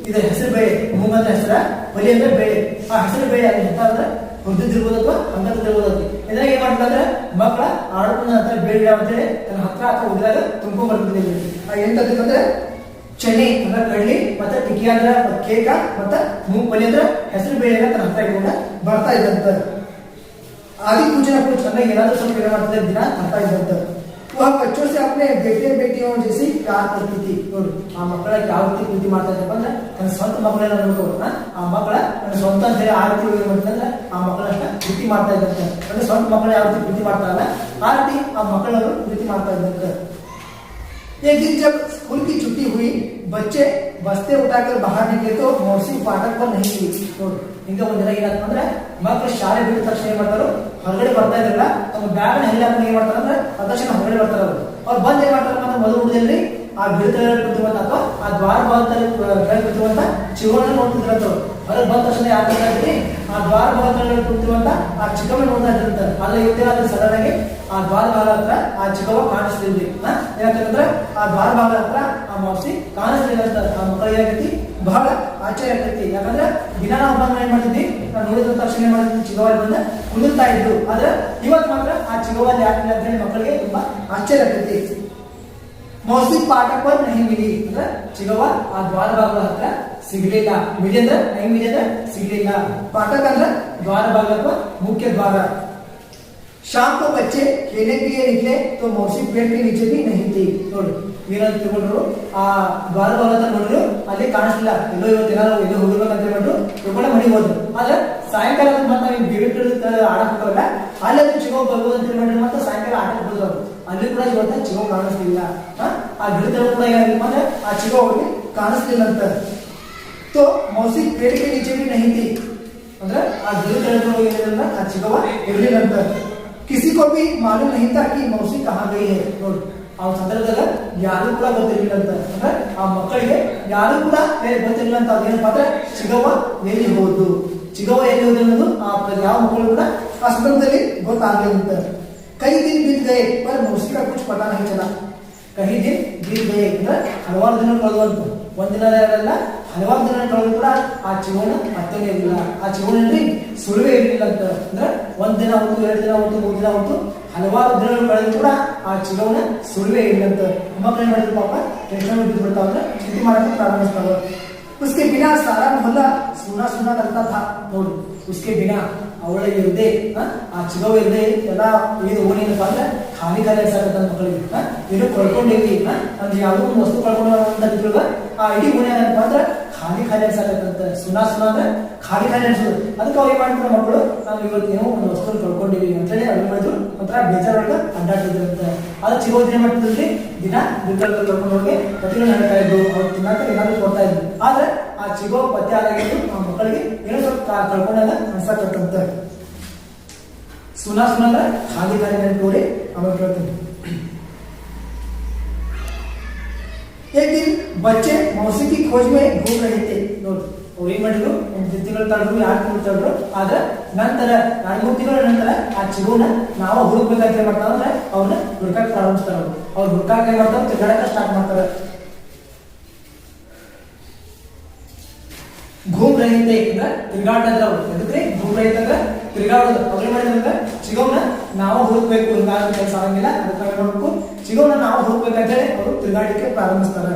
ಇದು ಹೆಸರು ಬೇಳೆ. ಮೂಂಗ್ ಅಂದ್ರೆ ಹೆಸರ, ಫಲಿ ಅಂದ್ರೆ ಬೇಳೆ. ಆ ಹೆಸರು ಬೇಳೆ ಅದು ಅಂದ್ರೆ ಹುರಿದಿರ್ಬೋದು ಅಥವಾ ಹಂಗದಿರ್ಬೋದು. ಇದ್ರಾಗ ಏನ್ ಮಾಡ್ತಾರೆ ಮಕ್ಕಳ ಆಡ್ಕೊಂಡ ಹತ್ರ ಬೇಡ ಅಂತೇಳಿ ತನ್ನ ಹತ್ರ ಅಥವಾ ಉದ್ರಾಗ ತುಂಬ್ಕೊಂಡ್ ಬರ್ತಿದ್ದೀವಿ. ಎಂತಂದ್ರೆ ಚನೆ ಅಂದ್ರೆ ಕಡ್ಲಿ, ಮತ್ತೆ ಟಿಕಿ ಅಂದ್ರೆ ಕೇಕ, ಮತ್ತೆ ಮೂಂಗ್ಫಲಿ ಅಂದ್ರೆ ಹೆಸರು ಬೇಳೆ ತನ್ನ ಹತ್ರ ಇಟ್ಕೊಂಡ ಬರ್ತಾ ಇದ್ದಂತ. ಆದಿ ಪೂಜನ ಚೆನ್ನಾಗಿ ಏನಾದ್ರೂ ಸ್ವಲ್ಪ ಏನ್ ಮಾಡ್ತಿದ್ದ ದಿನ ಬರ್ತಾ ಇದ್ದಂತ. वह बच्चों से अपने बेटे बेटियों जैसी प्यार करती थी. ನೋಡಿ ಆ ಮಕ್ಕಳ ಯಾವ ರೀತಿ ಪ್ರೀತಿ ಮಾಡ್ತಾ ಇದ್ದಪ್ಪ ಅಂದ್ರೆ ತನ್ನ ಸ್ವಂತ ಮಕ್ಕಳನ್ನ ನೋಡ್ಕೊಂಡು ಆ ಮಕ್ಕಳ ನನ್ನ ಸ್ವಂತ ಅಂತ ಹೇಳಿ ಆ ರೀತಿ ಮಾಡ್ತಂದ್ರೆ ಆ ಮಕ್ಕಳನ್ನ ಪ್ರೀತಿ ಮಾಡ್ತಾ ಇದ್ದಂತೆ. ಅಂದ್ರೆ ಸ್ವಂತ ಮಕ್ಕಳ ಯಾವ ರೀತಿ ಪ್ರೀತಿ ಮಾಡ್ತಾರಲ್ಲ ಆ ರೀತಿ ಆ ಮಕ್ಕಳನ್ನು ಪ್ರೀತಿ ಮಾಡ್ತಾ ಇದ್ದಂತೆ. एक दिन जब स्कूल की छुट्टी हुई, बच्चे बस्ते उठाकर बाहर निकले तो मौसी फाटक पर नहीं थी. ನೋಡಿ ಈಗ ಒಂದಿನ ಏನಾಯ್ತು ಅಂದ್ರೆ ಮಕ್ಕಳು ಶಾಲೆ ಬಿಟ್ಟ ತಕ್ಷಣ ಏನ್ ಮಾಡ್ತಾರೋ ಹೊರಗಡೆ ಬರ್ತಾ ಇದ್ರಲ್ಲ ಅವ್ರ ಬ್ಯಾಗ್ ನ ಎಲ್ಲ ಏನ್ ಮಾಡ್ತಾರ ಅಂದ್ರೆ ತಕ್ಷಣ ಹೊರಗಡೆ ಬರ್ತಾರ. ಅವ್ರು ಬಂದ್ ಏನ್ ಮಾಡ್ತಾರ ಅಂದ್ರೆ ಮೊದಲು ಹುಡುಗಲ್ಲಿ ಆ ಗಿಡದ ಕೂತಿರುವಂತ ಅಥವಾ ಆ ದ್ವಾರ ಭಾಗದಲ್ಲಿ ಕೂತಿರುವಂತ ಚಿಗೋಣ ನೋಡ್ತಿದ್ರಂತ. ಹೊರಗೆ ಬಂದ ತಕ್ಷಣ ಯಾರು ಬರ್ತಾ ಇದ್ರಿ ಆ ದ್ವಾರ ಭಾಗದಲ್ಲಿ ಕೂತಿರುವಂತ ಆ ಚಿಕ್ಕವ್ವ ನೋಡ್ತಾ ಇದ್ರಂತ. ಅಲ್ಲ ಇವತ್ತೇನಾದ್ರೂ ಸಡನ್ ಆಗಿ ಆ ದ್ವಾರ ಭಾಗ ಹತ್ರ ಆ ಚಿಕ್ಕವ್ವ ಕಾಣಿಸ್ತಿದ್ವಿ. ಏನಾಗ್ತದಂದ್ರೆ ಆ ದ್ವಾರ ಭಾಗ ಹತ್ರ ಆ ಮೌಸಿ ಕಾಣಿಸ್ಲಿಲ್ಲ ಅಂತ. ಆ ಮಕ್ಕಳಿಗೆ ಏನಾಗೈತಿ ಬಹಳ ಆಶ್ಚರ್ಯ ಆಗ್ತೈತಿ. ಯಾಕಂದ್ರೆ ದಿನ ನಾವು ಬಂದ ಏನ್ ಮಾಡ್ತಿದ್ವಿ ನಾವು ನೋಡಿದ ತಕ್ಷಣ ಏನ್ ಮಾಡ್ತಿದ್ವಿ ಚಿಗವಲ್ಲಿ ಬಂದ ಕುದುರ್ತಾ ಇದ್ರು. ಆದ್ರೆ ಇವತ್ತು ಮಾತ್ರ ಆ ಚಿಗವಲ್ಲಿ ಯಾಕಿಲ್ಲ ಅಂತ ಹೇಳಿ ಮಕ್ಕಳಿಗೆ ತುಂಬಾ ಆಶ್ಚರ್ಯ ಆಗ್ತೈತಿ. ಮೌಸಿ ಪಾಠಕ್ ಬಂದ್ ನಹಿ ಮಿಲಿ ಅಂದ್ರೆ ಚಿಗವ್ವ ಆ ದ್ವಾರ ಭಾಗದ ಹತ್ರ ಸಿಗ್ಲಿಲ್ಲ. ಮಿಲಿ ಅಂದ್ರೆ ನಹಿ ಮಿಲಿ ಅಂದ್ರೆ ಸಿಗ್ಲಿಲ್ಲ. ಪಾಠಕ್ ಅಂದ್ರೆ ದ್ವಾರ ಭಾಗ ಅಥವಾ ಮುಖ್ಯ ದ್ವಾರ. शाम को बच्चे खेलने के लिए निकले तो मौसी पेड़ के नीचे भी नहीं थी. ನೋಡಿ ಏನಂತ ತಿಳ್ಕೊಂಡ್ರು ಆ ದ್ವಾರ ಭಾಗ ನೋಡಿದ್ರು ಅಲ್ಲಿ ಕಾಣಿಸ್ಲಿಲ್ಲ. ಎಲ್ಲೋ ಇವತ್ತು ಏನಾದ್ರು ಎಲ್ಲೋ ಹೋಗ್ಬೇಕಂತ ಹೇಳ್ಬಿಟ್ಟು ತಿಳ್ಕೊಂಡೆ ಮನೆಗೆ ಹೋದ್ರು. ಆದ್ರೆ ಸಾಯಂಕಾಲ ಮತ್ತೆ ನಾವು ಬೇವಿಟ್ಟು ಆಡಕ್ ಹೋಗಲ್ಲ ಅಲ್ಲಿ ಚಿಗೋ ಬರ್ಬೋದು ಅಂತ ಹೇಳಿ ಮತ್ತೆ ಸಾಯಂಕಾಲ ಆಟಕ್ಕೆ ಹೋದ್ರು. ಅಲ್ಲಿ ಕೂಡ ಇವತ್ತು ಚಿಗೋ ಕಾಣಿಸ್ಲಿಲ್ಲ. ಆ ಗಿಡದ ಕೂಡ ಏನಾಗಿಲ್ಲ ಅಂದ್ರೆ ಆ ಚಿಗೋ ಅವ್ರಿಗೆ ಕಾಣಿಸ್ಲಿಲ್ಲ ಅಂತ. तो मौसी पेड़ के नीचे भी नहीं थी ಅಂದ್ರೆ ಆ ಗಿಡದ ಏನಿಲ್ಲ ಆ ಚಿಗವ ಇರಲಿಲ್ಲ ಅಂತ. किसी को भी मालूम नहीं था कि मौसी कहाँ गई है. ನೋಡಿ ಆ ಸಂದರ್ಭದಾಗ ಯಾರು ಕೂಡ ಗೊತ್ತಿರಲಿಲ್ಲ ಅಂತ. ಅಂದ್ರೆ ಆ ಮಕ್ಕಳಿಗೆ ಯಾರು ಕೂಡ ಗೊತ್ತಿರಲಿಲ್ಲ ಅಂತ. ಅದೇನಪ್ಪ ಅಂದ್ರೆ ಚಿಗವ್ವ ಎಲ್ಲಿ ಹೋದ್ರು ಅನ್ನೋದು ಆ ಯಾವ ಮಕ್ಕಳು ಕೂಡ ಆ ಸಂದರ್ಭದಲ್ಲಿ ಗೊತ್ತಾಗಲಿಲ್ಲ ಅಂತ. ಕೈ ದಿನ बीत गए पर मौसी का कुछ पता नहीं चला. ಕೈ ದಿನ बीत गए ಅಂದ್ರೆ ಹಲವಾರು ದಿನ ಕಳೆದಂತು. ಒಂದಿನ ಎರಡಲ್ಲ ಹಲವಾರು ದಿನ ಕಳೆದು ಕೂಡ ಆ ಚಿಗೋಣ ಅತ್ತನೇ ಇರಲಿಲ್ಲ. ಆ ಚಿಗೋಣಲ್ಲಿ ಸುಳಿವೇ ಇರಲಿಲ್ಲ ಅಂತ. ಅಂದ್ರೆ ಒಂದ್ ದಿನ ಹೊತ್ತು, 2 ದಿನ ಹೊತ್ತು, 3 ದಿನ ಹೊತ್ತು ಹಲವಾರು ದಿನಗಳು ಕಳೆದು ಕೂಡ ಆ ಚಿಗೋಣ ಸುಳಿವೇ ಇಲ್ಲ ಅಂತ. ಮಕ್ಕಳು ಏನ್ ಮಾಡಿದ್ರು ಪಾಪ ಟೆನ್ಷನ್ ಬಿದ್ದು ಬಿಡ್ತಾವ ಅಂದ್ರೆ ಚಿಂತೆ ಮಾಡಕ್ಕೆ ಪ್ರಾರಂಭಿಸ್ತಾವ. उसके बिना सारा मोहल्ला सुना सुना लगता था. ನೋಡಿ उसके बिना ಅವಳ ಇರದೆ ಆ ಚಿಗವ ಇರದೆ ಎಲ್ಲ ಇದು ಓನೇನಪ್ಪ ಅಂದ್ರೆ ಖಾಲಿ ಖಾಲಿ ಅನ್ಸಾಕತ್ತ ಮಕ್ಕಳಿಗೆ. ಏನು ಕಳ್ಕೊಂಡಿವಿ ಅಂದ್ರೆ ಯಾವುದೋ ಒಂದು ವಸ್ತು ಕಳ್ಕೊಂಡ ಆ ಇಡೀ ಗುಣ ಏನಪ್ಪ ಅಂದ್ರೆ ಖಾಲಿ ಖಾಲಿ ಅನ್ಸಕತ್ತಂತ. ಸುನಾ ಅಂದ್ರೆ ಖಾಲಿ ಖಾಲಿ ಅನ್ಸೋದು. ಅದಕ್ಕೆ ಅವ್ರು ಏನ್ ಮಾಡ್ತಾರೆ ಮಕ್ಕಳು, ನಾವು ಇವತ್ತೇನೋ ಒಂದು ವಸ್ತು ಕಳ್ಕೊಂಡಿವಿ ಅಂತೇಳಿ ಅವ್ರು ಮಾಡಿದ್ರು ಒಂಥರ ಬೇಜಾರೊಳಗೆ ಅಡ್ಡಾಡ್ತಿದ್ರು ಅಂತ. ಅದು ಚಿಗೋದಿನ ಮಾಡ್ತಿದ್ರಿ ದಿನ ಬಿಟ್ಟಲ್ಲಿ ಕರ್ಕೊಂಡು ಹೋಗಿ ಪತಿಗಳು ನಡೀತಾ ಇದ್ರು, ಅವ್ರು ತಿನ್ನಾಕ ಏನಾದ್ರು ಕೊಡ್ತಾ ಇದ್ರು. ಆದ್ರೆ ಆ ಚಿಗೋ ಪತ್ತೆ ಆದಾಗಿದ್ದು ಆ ಮಕ್ಕಳಿಗೆ ಏನೋ ಸ್ವಲ್ಪ ಕಳ್ಕೊಂಡಾಗ ಅನ್ಸಕತ್ತಂತ. ಸುನಾ ಅಂದ್ರೆ ಖಾಲಿ ಖಾಲಿ ನೋಡಿ ಅವಾಗ ಕೇಳ್ತೀನಿ. एक दिन बच्चे मौसी की खोज में घूम रहे थे. ನೋಡಿ ಅವ್ರು ಏನ್ ಮಾಡಿದ್ರು, ಒಂದು ತಿಂಗಳು ತಳ್ರು 2 ತಿಂಗಳು ತಳ್ರು. ಆದ್ರೆ ನಂತರ 2-3 ತಿಂಗಳ ನಂತರ ಆ ಚಿಗುನ ನಾವು ಹುಡುಕ್ಬೇಕಂತ ಏನ್ ಮಾಡ್ತಾರೆ ಅಂದ್ರೆ ಅವ್ರನ್ನ ಹುಡುಕಾಕ ಪ್ರಾರಂಭಿಸ್ತಾರೆ. ಅವ್ರು ಹುಡುಕಾಕ ಏನ್ ಮಾಡ್ತಾರೆ, ತಿರ್ಗಾಡಕ ಸ್ಟಾರ್ಟ್ ಮಾಡ್ತಾರೆ. घूम रहे थे ಅಂದ್ರೆ ತಿರ್ಗಾಡ್ತಿದ್ರು ಅವ್ರು. ಎದಕ್ಕೆ घूम रहे थे ಅಂದ್ರೆ ತಿರ್ಗಾಡೋದು. ಅವ್ರು ಏನ್ ಮಾಡಿದ್ರು, ಚಿಗೋನ ನಾವು ಹುಡುಕ್ಬೇಕು, ಹಿಂಗಾದ ಕೆಲಸ ಆಗಂಗಿಲ್ಲ, ಅದಕ್ಕೆ ಏನ್ ಮಾಡ್ಬೇಕು, ಚಿಗೋನ ನಾವು ಹುಡುಕ್ಬೇಕಂತ ಹೇಳಿ ಅವರು ತಿರ್ಗಾಡಲಿಕ್ಕೆ ಪ್ರಾರಂಭಿಸ್ತಾರೆ.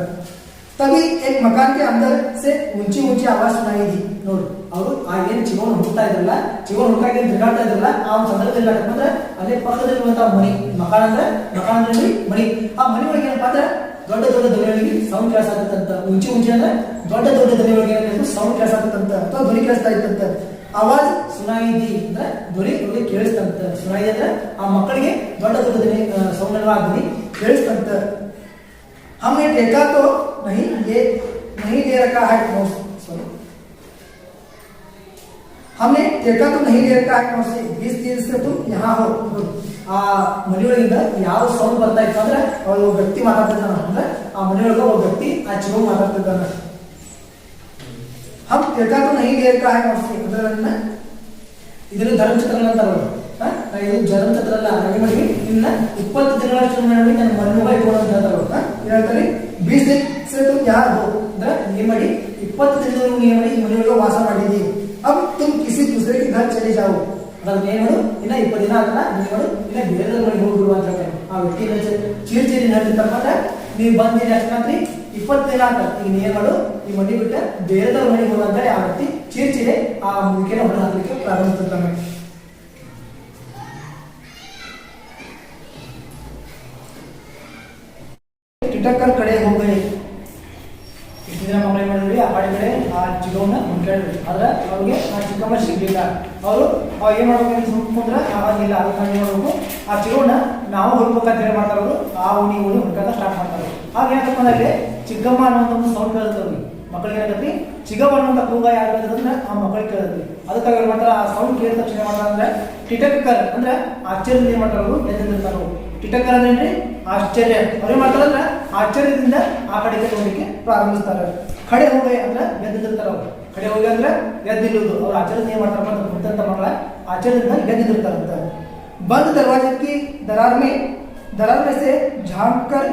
तभी एक मकान के अंदर से ऊंची ऊंची आवाज सुनाई दी. ನೋಡಿ ಅವರು ಆ ಏನು ಚಿಗೋನ ಹುಡುಕ್ತಾ ಇದ್ರಲ್ಲ, ಚಿಗೋನ ಹುಡುಕಾಗಿ ತಿರ್ಗಾಡ್ತಾ ಇದ್ರಲ್ಲ, ಆ ಒಂದು ಸಂದರ್ಭದಲ್ಲಿ ಯಾಕಂದ್ರೆ ಅಲ್ಲೇ ಪಕ್ಕದಲ್ಲಿರುವಂತಹ ಮನಿ, ಮಕಾನದಲ್ಲಿ ಮನಿ, ಆ ಮನಿ ಒಳಗೆ ಏನಪ್ಪಾ ಅಂದ್ರೆ ದೊಡ್ಡ ದೊಡ್ಡ ಧ್ವನಿಗಳಿಗೆ ಸೌಂಡ್ ಕೇಳಿಸತ್ತಂತ. ऊंची ऊंची ಅಂದ್ರೆ ದೊಡ್ಡ ದೊಡ್ಡ ಧ್ವನಿಗಳಿಗೆ ಏನಾಯ್ತು, ಸೌಂಡ್ ಕೇಳಿಸತ್ತಂತ ಅಥವಾ ಧ್ವನಿ ಕೇಳಿಸ್ತಾ ಇತ್ತಂತ. ಆವಾಜ್ ಸುನಾಯಿ ದಿ ಅಂದ್ರೆ ಧ್ವನಿ ಅವ್ರಿಗೆ ಕೇಳಿಸ್ತಂತ. ಸುನಾಯಿ ಅಂದ್ರೆ ಆ ಮಕ್ಕಳಿಗೆ ದೊಡ್ಡ ದೊಡ್ಡ ಧ್ವನಿ ಸೌಂಡ್ ಅಲ್ವಾ ಧ್ವನಿ ಕೇಳಿಸ್ತಂತ. हमें देखा तो नहीं दे रखा है, सॉरी, हमने देखा तो नहीं दे रखा है मौसी, 20 दिन से तुम यहाँ हो. ಆ ಮನೆಯೊಳಗಿಂದ ಯಾವ ಸೌಂಡ್ ಬರ್ತಾ ಇತ್ತು ಅಂದ್ರೆ ಅವ್ರು ವ್ಯಕ್ತಿ ಮಾತಾಡ್ತಿದ್ದಾನ. ಅಂದ್ರೆ ಆ ಮನೆಯೊಳಗ ಒಬ್ಬ ವ್ಯಕ್ತಿ ಆ ಚಿಗೋ ಮಾತಾಡ್ತಿದ್ದಾನ. हम देखा तो नहीं दे रखा है मौसी ಅಂದ್ರೆ ಇದನ್ನು ಧರ್ಮಚಿತ್ರ ಅಂತಾರಲ್ಲ. ಇದು ಧರ್ಮಚಿತ್ರ ಅಲ್ಲ, ಹಾಗೆ ಮಾಡಿ ಇನ್ನ 20 ದಿನಗಳಷ್ಟು ಮಾಡಿ ನನ್ನ ಮನೆಯೊಳಗ ಇಟ್ಕೊಂಡು ಅಂತ ಹೇಳ್ತಾರೆ. ಹೇಳ್ತಾರೆ 20 ದಿನ से तुम यहाँ हो ಅಂದ್ರೆ ಏನ್ ಮಾಡಿ 20 ದಿನದವರೆಗೂ ಏನ್ ಮಾಡಿ ಈ ಮನೆಯೊಳಗ ವಾಸ ಮಾಡಿದಿ. अब तुम किसी दूसरे के घर चले जाओ. ಅದನ್ನ ಏನ್ ಮಾಡು, ಇನ್ನ 20 ದಿನ ಆಗಲ್ಲ, ನೀನ್ ಮಾಡು ಇನ್ನ ಬೇರೆ ಮನೆಗೆ ಹೋಗ್ಬಿಡು ಅಂತ ಹೇಳ್ತಾರೆ. ಆ ವ್ಯಕ್ತಿ ಚೀರ್ಚೀರಿ ಹೇಳ್ತಿರ್ತಾರೆ, ನೀವು ಬಂದಿರಿ ಅಷ್ಟಂತ್ರಿ 20 ದಿನ ಅಂತ, ಈಗ ನೀನ್ ಮಾಡು ಈ ಮನೆ ಬಿಟ್ಟ ಬೇರೆದವ್ರ ಮನೆಗೆ ಹೋಗ ಅಂತ ಹೇಳಿ ಆ ವ್ಯಕ್ತಿ ಚೀರ್ಚಿರಿ ಆ ಮುದುಕಿನ ಹೊರ ಹಾಕಲಿಕ್ಕೆ ಪ್ರಾರಂಭಿಸ್ತಿರ್ತಾನೆ. ಟಿಟಕ್ಕರ್ ಕಡೆ ಹೋಗಲಿ. ಇಷ್ಟು ದಿನ ಮಕ್ಕಳು ಏನ್ ಮಾಡಿದ್ರಿ, ಆ ಕಡೆ ಆ ಚಿಗವನ್ನ ಮುಂದ್ಕೇಳಿದ್ರಿ. ಆದ್ರೆ ಅವ್ರಿಗೆ ಆ ಚಿಕ್ಕಮ್ಮ ಸಿಗ್ಲಿಲ್ಲ. ಅವರು ಏನ್ ಮಾಡ್ಬೇಕು ಸುಮ್ಕೊಂಡ್ರೆ ಆಗಿಲ್ಲ. ಅದಕ್ಕೆ ಏನ್ ಮಾಡ್ಬೇಕು, ಆ ಚಿಗವನ್ನ ನಾವು ಹುಡ್ಬೇಕಂತ ಹೇಳಿ ಮಾಡ್ತಾರೆ. ಅವರು ಆ ಉಣಿ ಹುಡ್ಕಂತ ಸ್ಟಾರ್ಟ್ ಮಾಡ್ತಾರೆ. ಆಗ ಏನಂತಪ್ಪ ಅಲ್ಲಿ ಚಿಕ್ಕಮ್ಮ ಅನ್ನುವಂಥ ಒಂದು ಸೌಂಡ್ ಕೇಳ್ತವ್ರಿ ಮಕ್ಕಳಿಗೆ. ಏನಾಗತ್ತಿ ಚಿಗವ ಅನ್ನುವಂಥ ಕೂಗ ಯಾರು ಕೇಳಿದ್ರೆ ಆ ಮಕ್ಕಳಿಗೆ ಕೇಳತ್ರಿ. ಅದಕ್ಕಾಗಿ ಏನ್ ಮಾಡ್ತಾರೆ, ಆ ಸೌಂಡ್ ಕೇಳಿದ ತಕ್ಷಣ ಏನ್ ಮಾಡ್ತಾರೆ ಅಂದ್ರೆ ಟಿಟಕ್ಕರ್ ಅಂದ್ರೆ ಆಶ್ಚರ್ಯದಿಂದ ಏನ್ ಮಾಡ್ತಾರೆ, ಅವರು ಎದ್ದಿರ್ತಾರೆ. ಟಿಟಕ್ಕರ್ ಅಂದ್ರೆ ಆಶ್ಚರ್ಯ. ಅವ್ರೇನ್ ಮಾಡ್ತಾರೆ ಅಂದ್ರೆ ಆಶ್ಚರ್ಯದಿಂದ ಆ ಕಡೆಗೆ ಹೋಗ್ಲಿಕ್ಕೆ ಪ್ರಾರಂಭಿಸ್ತಾರೆ. ಕಡೆ ಹೋಗಿ ಅಂದ್ರೆ ಎದ್ದಿರ್ತಾರೆ. ಅವರು ಕಡೆ ಹೋಗಿ ಅಂದ್ರೆ ಎದ್ದಿಲ್ಲುವುದು. ಅವ್ರು ಆಶ್ಚರ್ಯದಿಂದ ಏನ್ ಮಾಡ್ತಾರಪ್ಪ ಅಂತ ಮುಟ್ಟಂತ ಮಕ್ಕಳ ಆಶ್ಚರ್ಯದಿಂದ ಎದ್ದಿರ್ತಾರಂತ. बंद दरवाजे की दरार में से झांक कर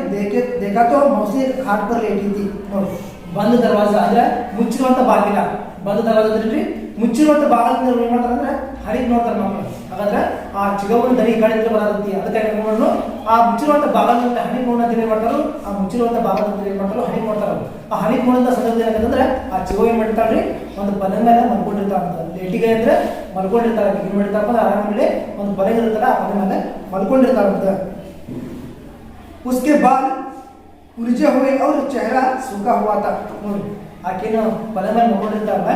देखा तो मौसी खाट पर लेटी थी. ನೋಡಿ ಬಂದ್ ದರ್ವಾಜ ಅಂದ್ರೆ ಮುಚ್ಚಿರುವಂತ ಬಾಗಿಲ. ಬಂದ್ ದರ್ವಾಜ ಅಂದ್ರೆ ಮುಚ್ಚಿರುವಂತ ಬಾಗಿಲಿಂದ ಏನ್ ಮಾಡ್ತಾರೆ ಅಂದ್ರೆ ಹರಿಗ್ ನೋಡ್ತಾರೆ ಮಕ್ಕಳು. ಹಾಗಾದ್ರೆ ಆ ಚಿಗವನ ದನಿ ಕಡೆಯಿಂದ ಬರತೈತಿ. ಅದಕ್ಕೆ ಏನ್ ಮಾಡೋದು, ಆ ಮುಚ್ಚಿರುವಂತ ಬಾಗಿಲಿಂದ ಹಣಿಗ್ ನೋಡೋದು ಏನ್ ಮಾಡ್ತಾರೋ, ಆ ಮುಚ್ಚಿರುವಂತ ಬಾಗಿಲಿಂದ ಏನ್ ಮಾಡ್ತಾರೋ ಹಣಿಗ್ ನೋಡ್ತಾರ. ಆ ಹಣಿಗ್ ನೋಡಿದ ಸಂದರ್ಭದಲ್ಲಿ ಏನಾಗಂದ್ರೆ ಆ ಚಿಗವ ಏನ್ ಮಾಡ್ತಾಳ್ರಿ, ಒಂದು ಪದ ಮೇಲೆ ಮಲ್ಕೊಂಡಿರ್ತಾರಂತ. ಲೇಟಿಗೆ ಅಂದ್ರೆ ಮಲ್ಕೊಂಡಿರ್ತಾರೆ. ಏನ್ ಮಾಡಿರ್ತಾರಪ್ಪ ಆರಾಮ ಮೇಲೆ ಒಂದು ಪದ ಇರ್ತಾರ, ಆ ಪದ ಮೇಲೆ ಮಲ್ಕೊಂಡಿರ್ತಾರಂತ. उसके बाल उलझे हुए और चेहरा सूखा हुआ था. ನೋಡಿ ಆಕೆನ ಪದ ಮೇಲೆ ಮಲ್ಕೊಂಡಿರ್ತಾರಲ್ಲ,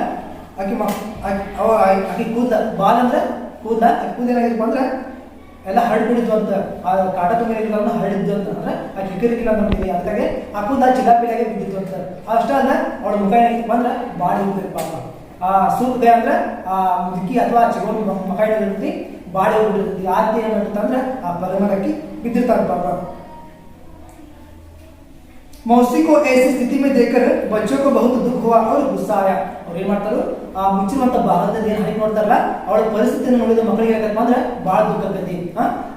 ಆಕೆ ಕೂದ ಬಾಲ್ ಅಂದ್ರೆ ಕೂದ ಏನಾಗಿರ್ಪ ಅಂದ್ರೆ ಎಲ್ಲ ಹರಡ್ಬಿಡಿದ್ವು ಅಂತ. ಆ ಕಾಟ ತುಂಬಿಲ್ಲ ಹರಡಿದ್ದು ಅಂತ ಅಂದ್ರೆ ಆ ಕಿಕ್ಕಿರಿಕಿಲ್ಲ ನೋಡ್ತೀವಿ. ಅದಕ್ಕಾಗಿ ಆ ಕೂದ ಚಿಲಾಪಿಲಾಗೆ ಬಿದ್ದಿತ್ತು ಅಂತ. ಅಷ್ಟೇ ಅಲ್ಲ ಅವಳ ಮುಖ ಏನಾಗಿತ್ತು ಅಂದ್ರೆ ಬಾಡಿ ಹೋಗ್ಬೇಕು ಪಾಪ. ಆ ಸೂಪ್ ಕೈ ಅಂದ್ರೆ ಆ ಮುದುಕಿ ಅಥವಾ ಚಿಗೋನ್ ಮುಖ ಏನಾಗಿರ್ತಿ ಬಾಡಿ ಹೋಗ್ಬಿಟ್ಟಿರ್ತಿ. ಆದ್ಯ ಏನಾಗಿರುತ್ತೆ ಅಂದ್ರೆ ಆ ಪದ ಮೇಲೆ ಹಾಕಿ ಬಿದ್ದಿರ್ತಾರೆ ಪಾಪ. मौसी को ऐसी स्थिति में देखकर बच्चों को बहुत दुख हुआ और गुस्सा आया. ಅವ್ರು ಏನ್ ಮಾಡ್ತಾರು, ಆ ಮುಚ್ಚಿರುವಂತ ಭಾಗದಲ್ಲಿ ಏನ್ ಹನಿ ನೋಡ್ತಾರಲ್ಲ ಅವಳ ಪರಿಸ್ಥಿತಿಯನ್ನು ನೋಡಿದ ಮಕ್ಕಳಿಗೆ ಏನಪ್ಪ ಅಂದ್ರೆ ಬಹಳ ದುಃಖ ಆಕತಿ.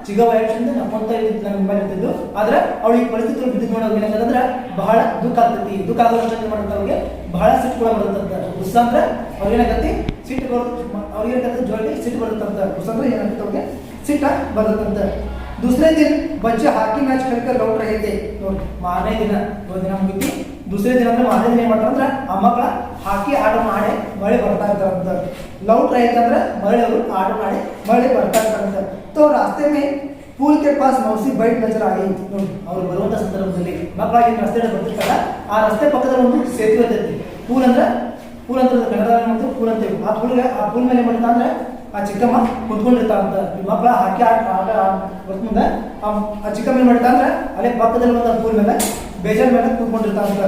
ಚಿಗವ ಯಾಕ್ಷನ್ ನಮ್ಮಂತ ಇರ್ತಿದ್ದು. ಆದ್ರೆ ಅವಳು ಈ ಪರಿಸ್ಥಿತಿ ಬಿದ್ದು ನೋಡೋದು ಏನಾಗಂದ್ರೆ ಬಹಳ ದುಃಖ ಆಗ್ತೈತಿ. ದುಃಖ ಆಗೋಷ್ಟು ಏನ್ ಮಾಡ್ತಾರೆ, ಅವ್ರಿಗೆ ಬಹಳ ಸಿಟ್ಟು ಕೂಡ ಬರುತ್ತಂತ. ಗುಸ್ಸಾ ಅಂದ್ರೆ ಅವ್ರಿಗೆ ಏನಾಗತ್ತಿ ಸಿಟ್ಟು ಬರುತ್ತೆ. ಅವ್ರಿಗೆ ಏನಾಗತ್ತೆ ಜೋಳಿಗೆ ಸಿಟ್ಟು ಬರುತ್ತಂತ. ಗುಸ್ಸಾ ಅಂದ್ರೆ ಏನಾಗುತ್ತೆ, ಅವ್ರಿಗೆ ಸಿಟ್ಟ ಬರುತ್ತಂತ. दूसरे दिन बच्चे हॉकी मैच खेलकर लौट रहे थे. ಮಾರನೇ ದಿನ, ಒಂದು ದಿನ ಮುಗಿತಿ, दूसरे दिन ಅಂದ್ರೆ ಮಾರನೇ ದಿನ ಏನ್ ಮಾಡ್ತಾರಂದ್ರೆ ಆ ಮಕ್ಕಳ ಹಾಕಿ ಆಟ ಮಾಡಿ ಮಳೆ ಬರ್ತಾ ಇರ್ತಾರಂತ. ಲೌಟ್ ರहे ಅಂದ್ರೆ ಮಳೆ ಅವರು ಆಟ ಮಾಡಿ ಮಳೆ ಬರ್ತಾ ಇರ್ತಾರಂತ. तो रास्ते में ಪೂಲ್ ಕೆ ಪಾಸ್ ಮೌಸಿ ಬೈಟ್ ನಜರ್ ಆಗಿ ನೋಡಿ ಅವ್ರು ಬರುವಂತ ಸಂದರ್ಭದಲ್ಲಿ ಮಕ್ಕಳಾಗಿ ರಸ್ತೆ ಬರ್ತಿರ್ತಾರ ಆ ರಸ್ತೆ ಪಕ್ಕದಲ್ಲಿ ಒಂದು ಸೇತುವೆ ಇರ್ತೈತಿ. ಪೂಲ್ ಅಂತ ಕನ್ನಡದಲ್ಲಿ ಮತ್ತು ಪೂಲ್ ಅಂತೀವಿ. ಆ ಪೂಲ್ ಮೇಲೆ ಮಾಡ್ತಾ ಅಂದ್ರೆ ಆ ಚಿಕ್ಕಮ್ಮ ಕುತ್ಕೊಂಡಿರ್ತಾವಂತ. ಈ ಮಕ್ಕಳ ಹಾಕಿ ಬರ್ತ ಮುಂದೆ ಆ ಚಿಕ್ಕಮ್ಮ ಏನ್ ಮಾಡ್ತಾ ಅಂದ್ರೆ ಅಲ್ಲೇ ಪಕ್ಕದಲ್ಲಿ ಒಂದು ಪೂಲ್ ಮೇಲೆ ಬೇಜಾರ್ ಮೇಲೆ ಕುತ್ಕೊಂಡಿರ್ತಾವಂತ.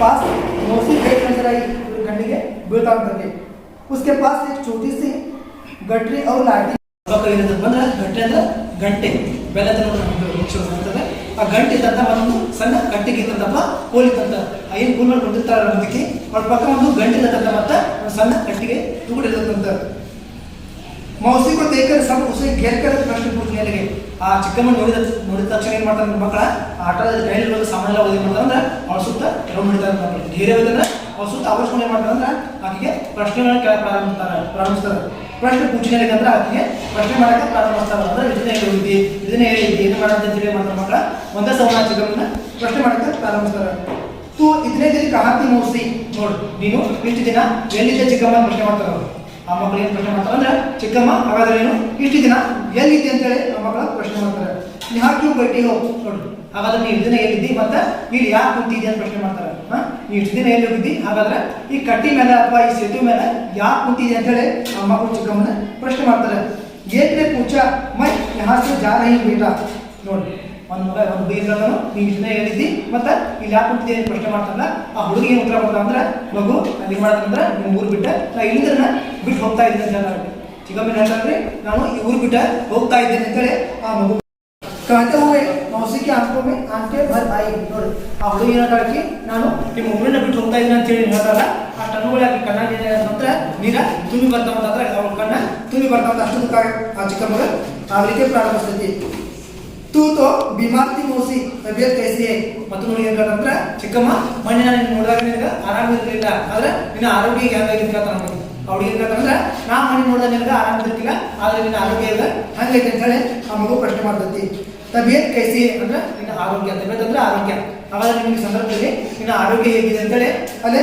पास मौसी बेट नजर आई गड्ढे बीळता करके उसके पास एक छोटी सी गठरी और लाठी ಬಂದ್ರೆ ಗಂಟೆ ಅಂದ್ರೆ ಗಂಟೆ ಬೆಲ್ಲದ ಅಂತದೆ. ಆ ಗಂಟೆ ಇದ್ದಂತ ಒಂದು ಸಣ್ಣ ಕಟ್ಟಿಗೆ ಇದ್ದಂತಪ್ಪ ಕೋಲಿತ್ತಂತ. ಏನು ಕೂಲ್ ಮಾಡಿ ಕೊಟ್ಟಿರ್ತಾರ ಅದಕ್ಕೆ ಅವ್ರ ಪಕ್ಕ ಒಂದು ಗಂಟೆ ಇದ್ದಂತ ಮತ್ತೆ ಒಂದು ಸಣ್ಣ ಕಟ್ಟಿಗೆ ತೂಗುಡಿರ್ತಂತ. मौसी को देखकर सब उसे घेर कर प्रश्न पूछने लगे. ಆ ಚಿಕ್ಕಮ್ಮ ನೋಡಿದ ತಕ್ಷಣ ಏನ್ ಮಾಡ್ತಾರೆ ಮಕ್ಕಳ ಆಟದ ಕೈಯಲ್ಲಿ ಸಾಮಾನ್ಯ ಓದಿ ಮಾಡ್ತಾರೆ ಅಂದ್ರೆ ಅವ್ರ ಸುತ್ತ ಕೆಲವು ನೋಡಿತಾರೆ ಧೈರ್ಯ ಹೋದಂದ್ರೆ ಅವ್ರ ಸುತ್ತ ಅವಶ್ಯಕ ಏನ್ ಮಾಡ್ತಾರೆ ಅಂದ್ರೆ ಆಕೆಗೆ ಪ್ರಶ್ನೆಗಳನ್ನ ಕೇಳಕ್ ಪ್ರಾರಂಭಿಸ್ತಾರೆ. ಪ್ರಶ್ನೆ ಪೂಜನೆ ಅಂದ್ರೆ ಆಕೆಗೆ ಪ್ರಶ್ನೆ ಮಾಡಕ್ಕೆ ಪ್ರಾರಂಭಿಸ್ತಾರೆ. ಅಂದ್ರೆ ಇದನ್ನ ಹೇಳಿದ್ದಿ ಏನು ಮಾಡಂತ ಹೇಳಿ ಮಾಡ್ತಾರೆ ಮಕ್ಕಳ ಒಂದೇ ಸವನ ಚಿಕ್ಕಮ್ಮನ ಪ್ರಶ್ನೆ ಮಾಡಕ್ಕೆ ಪ್ರಾರಂಭಿಸ್ತಾರೆ. ತೂ ಇದನ್ನೇ ದಿನ ಕಹಾತಿ ಮೌಸಿ ನೋಡು ನೀನು ಇಷ್ಟು ದಿನ ಎಲ್ಲಿದ್ದೆ ಚಿಕ್ಕಮ್ಮ ಪ್ರಶ್ನೆ ಮಾಡ್ತಾರೆ ಅವರು. ಆ ಮಕ್ಕಳು ಏನು ಪ್ರಶ್ನೆ ಮಾಡ್ತಾರೆ ಅಂದ್ರೆ ಚಿಕ್ಕಮ್ಮ ಹಾಗಾದ್ರೆ ನೀನು ಇಷ್ಟು ದಿನ ಎಲ್ಲಿದ್ದೆ ಅಂತೇಳಿ ಆ ಮಕ್ಕಳ ಪ್ರಶ್ನೆ ಮಾಡ್ತಾರೆ. ಯಾಕೆ ಬೈಟಿ ನೋಡು ಹಾಗಾದ್ರೆ ನೀ ಇಷ್ಟು ದಿನ ಎಲ್ಲಿದ್ದಿ ಮತ್ತೆ ನೀನು ಯಾಕೆ ಕೂತಿದ್ದಿ ಅಂತ ಪ್ರಶ್ನೆ ಮಾಡ್ತಾರೆ. ನೀ ಇಷ್ಟು ದಿನ ಎಲ್ಲಿ ಹೋಗಿದ್ದಿ ಹಾಗಾದ್ರೆ ಈ ಕಟ್ಟಿ ಮೇಲೆ ಅಥವಾ ಈ ಸೇತುವೆ ಮೇಲೆ ಯಾಕೆ ಕೂತಿದ್ದಿ ಅಂತೇಳಿ ಆ ಮಕ್ಕಳು ಚಿಕ್ಕಮ್ಮನ ಪ್ರಶ್ನೆ ಮಾಡ್ತಾರೆ. ಏಕ್ರೆ ಪೂಚ ಮೈ ಯಹಾಸೆ ಜಾ ರಹಿ ಬೇಟಾ ನೋಡಿ ಒಂದು ಮಗ ಒಂದು ಹುಡುಗಿ ನೀ ಇಷ್ಟು ದಿನ ಎಲ್ಲಿದ್ದಿ ಮತ್ತೆ ಇಲ್ಲಿ ಯಾಕೆ ಕೂತಿದ್ದಿ ಅಂತ ಪ್ರಶ್ನೆ ಮಾಡ್ತಾರಲ್ಲ ಆ ಹುಡುಗಿ ಏನು ಉತ್ತರ ಕೊಡ್ತಾ ಅಂದ್ರೆ ಮಗು ಅಲ್ಲಿ ಮಾಡ್ತಂದ್ರೆ ನಿಮ್ಮ ಊರು ಬಿಟ್ಟ ನಾ ಇಲ್ಲಿಂದ ಬಿಟ್ಟು ಹೋಗ್ತಾ ಇದ್ದೀನಿ ಅಂತ ಹೇಳ್ತಾರೆ. ಚಿಕ್ಕಮ್ಮನ ಹೇಳ್ತಾರೆ ನಾನು ಈ ಊರು ಬಿಟ್ಟ ಹೋಗ್ತಾ ಇದ್ದೇನೆ ಅಂತೇಳಿ ಆ ಮಗು कहते हुए मौसी की आंखों में आंखें भर आई ನೋಡಿ ಆ ಹುಡುಗಿ ಏನಾಗಿ ನಾನು ನಿಮ್ಮ ಊರನ್ನ ಬಿಟ್ಟು ಹೋಗ್ತಾ ಇದ್ದೀನಿ ಅಂತ ಹೇಳಿ ಹೇಳ್ತಾರಲ್ಲ ಆ ಟನ್ನುಗಳಾಗಿ ಕಣ್ಣಾಗಿ ನಂತರ ನೀರ ತುಂಬಿ ಬರ್ತಾವಂತಂದ್ರೆ ಅವ್ರ ಕಣ್ಣ ತುಂಬಿ ಬರ್ತಾವಂತ ಅಷ್ಟು ದುಃಖ ಆ ಚಿಕ್ಕಮ್ಮಗ ಆಗಲಿಕ್ಕೆ ಪ್ರಾರಂಭಿಸ್ತೈತಿ. तू तो बीमार थी मौसी तबीयत कैसी है ಮತ್ತು ನೋಡಿ ಏನಂದ್ರೆ ಚಿಕ್ಕಮ್ಮ ಮೊನ್ನೆ ನಾನು ನೋಡಿದಾಗ ನಿನಗೆ ಆರಾಮಿರಲಿಲ್ಲ ಆದ್ರೆ ನಿನ್ನ ಆರೋಗ್ಯ ಹೇಗಾಗಿತ್ತು ಅಂತ ನಮಗೆ ಅವ್ರಿಗೆ ಏನಂದ್ರೆ ನಾ ಮನೆ ನೋಡಿದಾಗ ನಿನಗೆ ಆರಾಮಿರ್ತಿಲ್ಲ ಆದ್ರೆ ನಿನ್ನ ಆರೋಗ್ಯ ಈಗ ಹಂಗೈತೆ ಅಂತ ಹೇಳಿ ಆ ಮಗು ಪ್ರಶ್ನೆ ಮಾಡ್ತೈತಿ. ತಬಿಯತ್ ಕೈಸಿ ಅಂದ್ರೆ ನಿನ್ನ ಆರೋಗ್ಯ ತಬಿಯತ್ ಅಂದ್ರೆ ಆರೋಗ್ಯ ಆವಾಗ ನಿಮಗೆ ಸಂದರ್ಭದಲ್ಲಿ ನಿನ್ನ ಆರೋಗ್ಯ ಹೇಗಿದೆ ಅಂತೇಳಿ ಅಲ್ಲೇ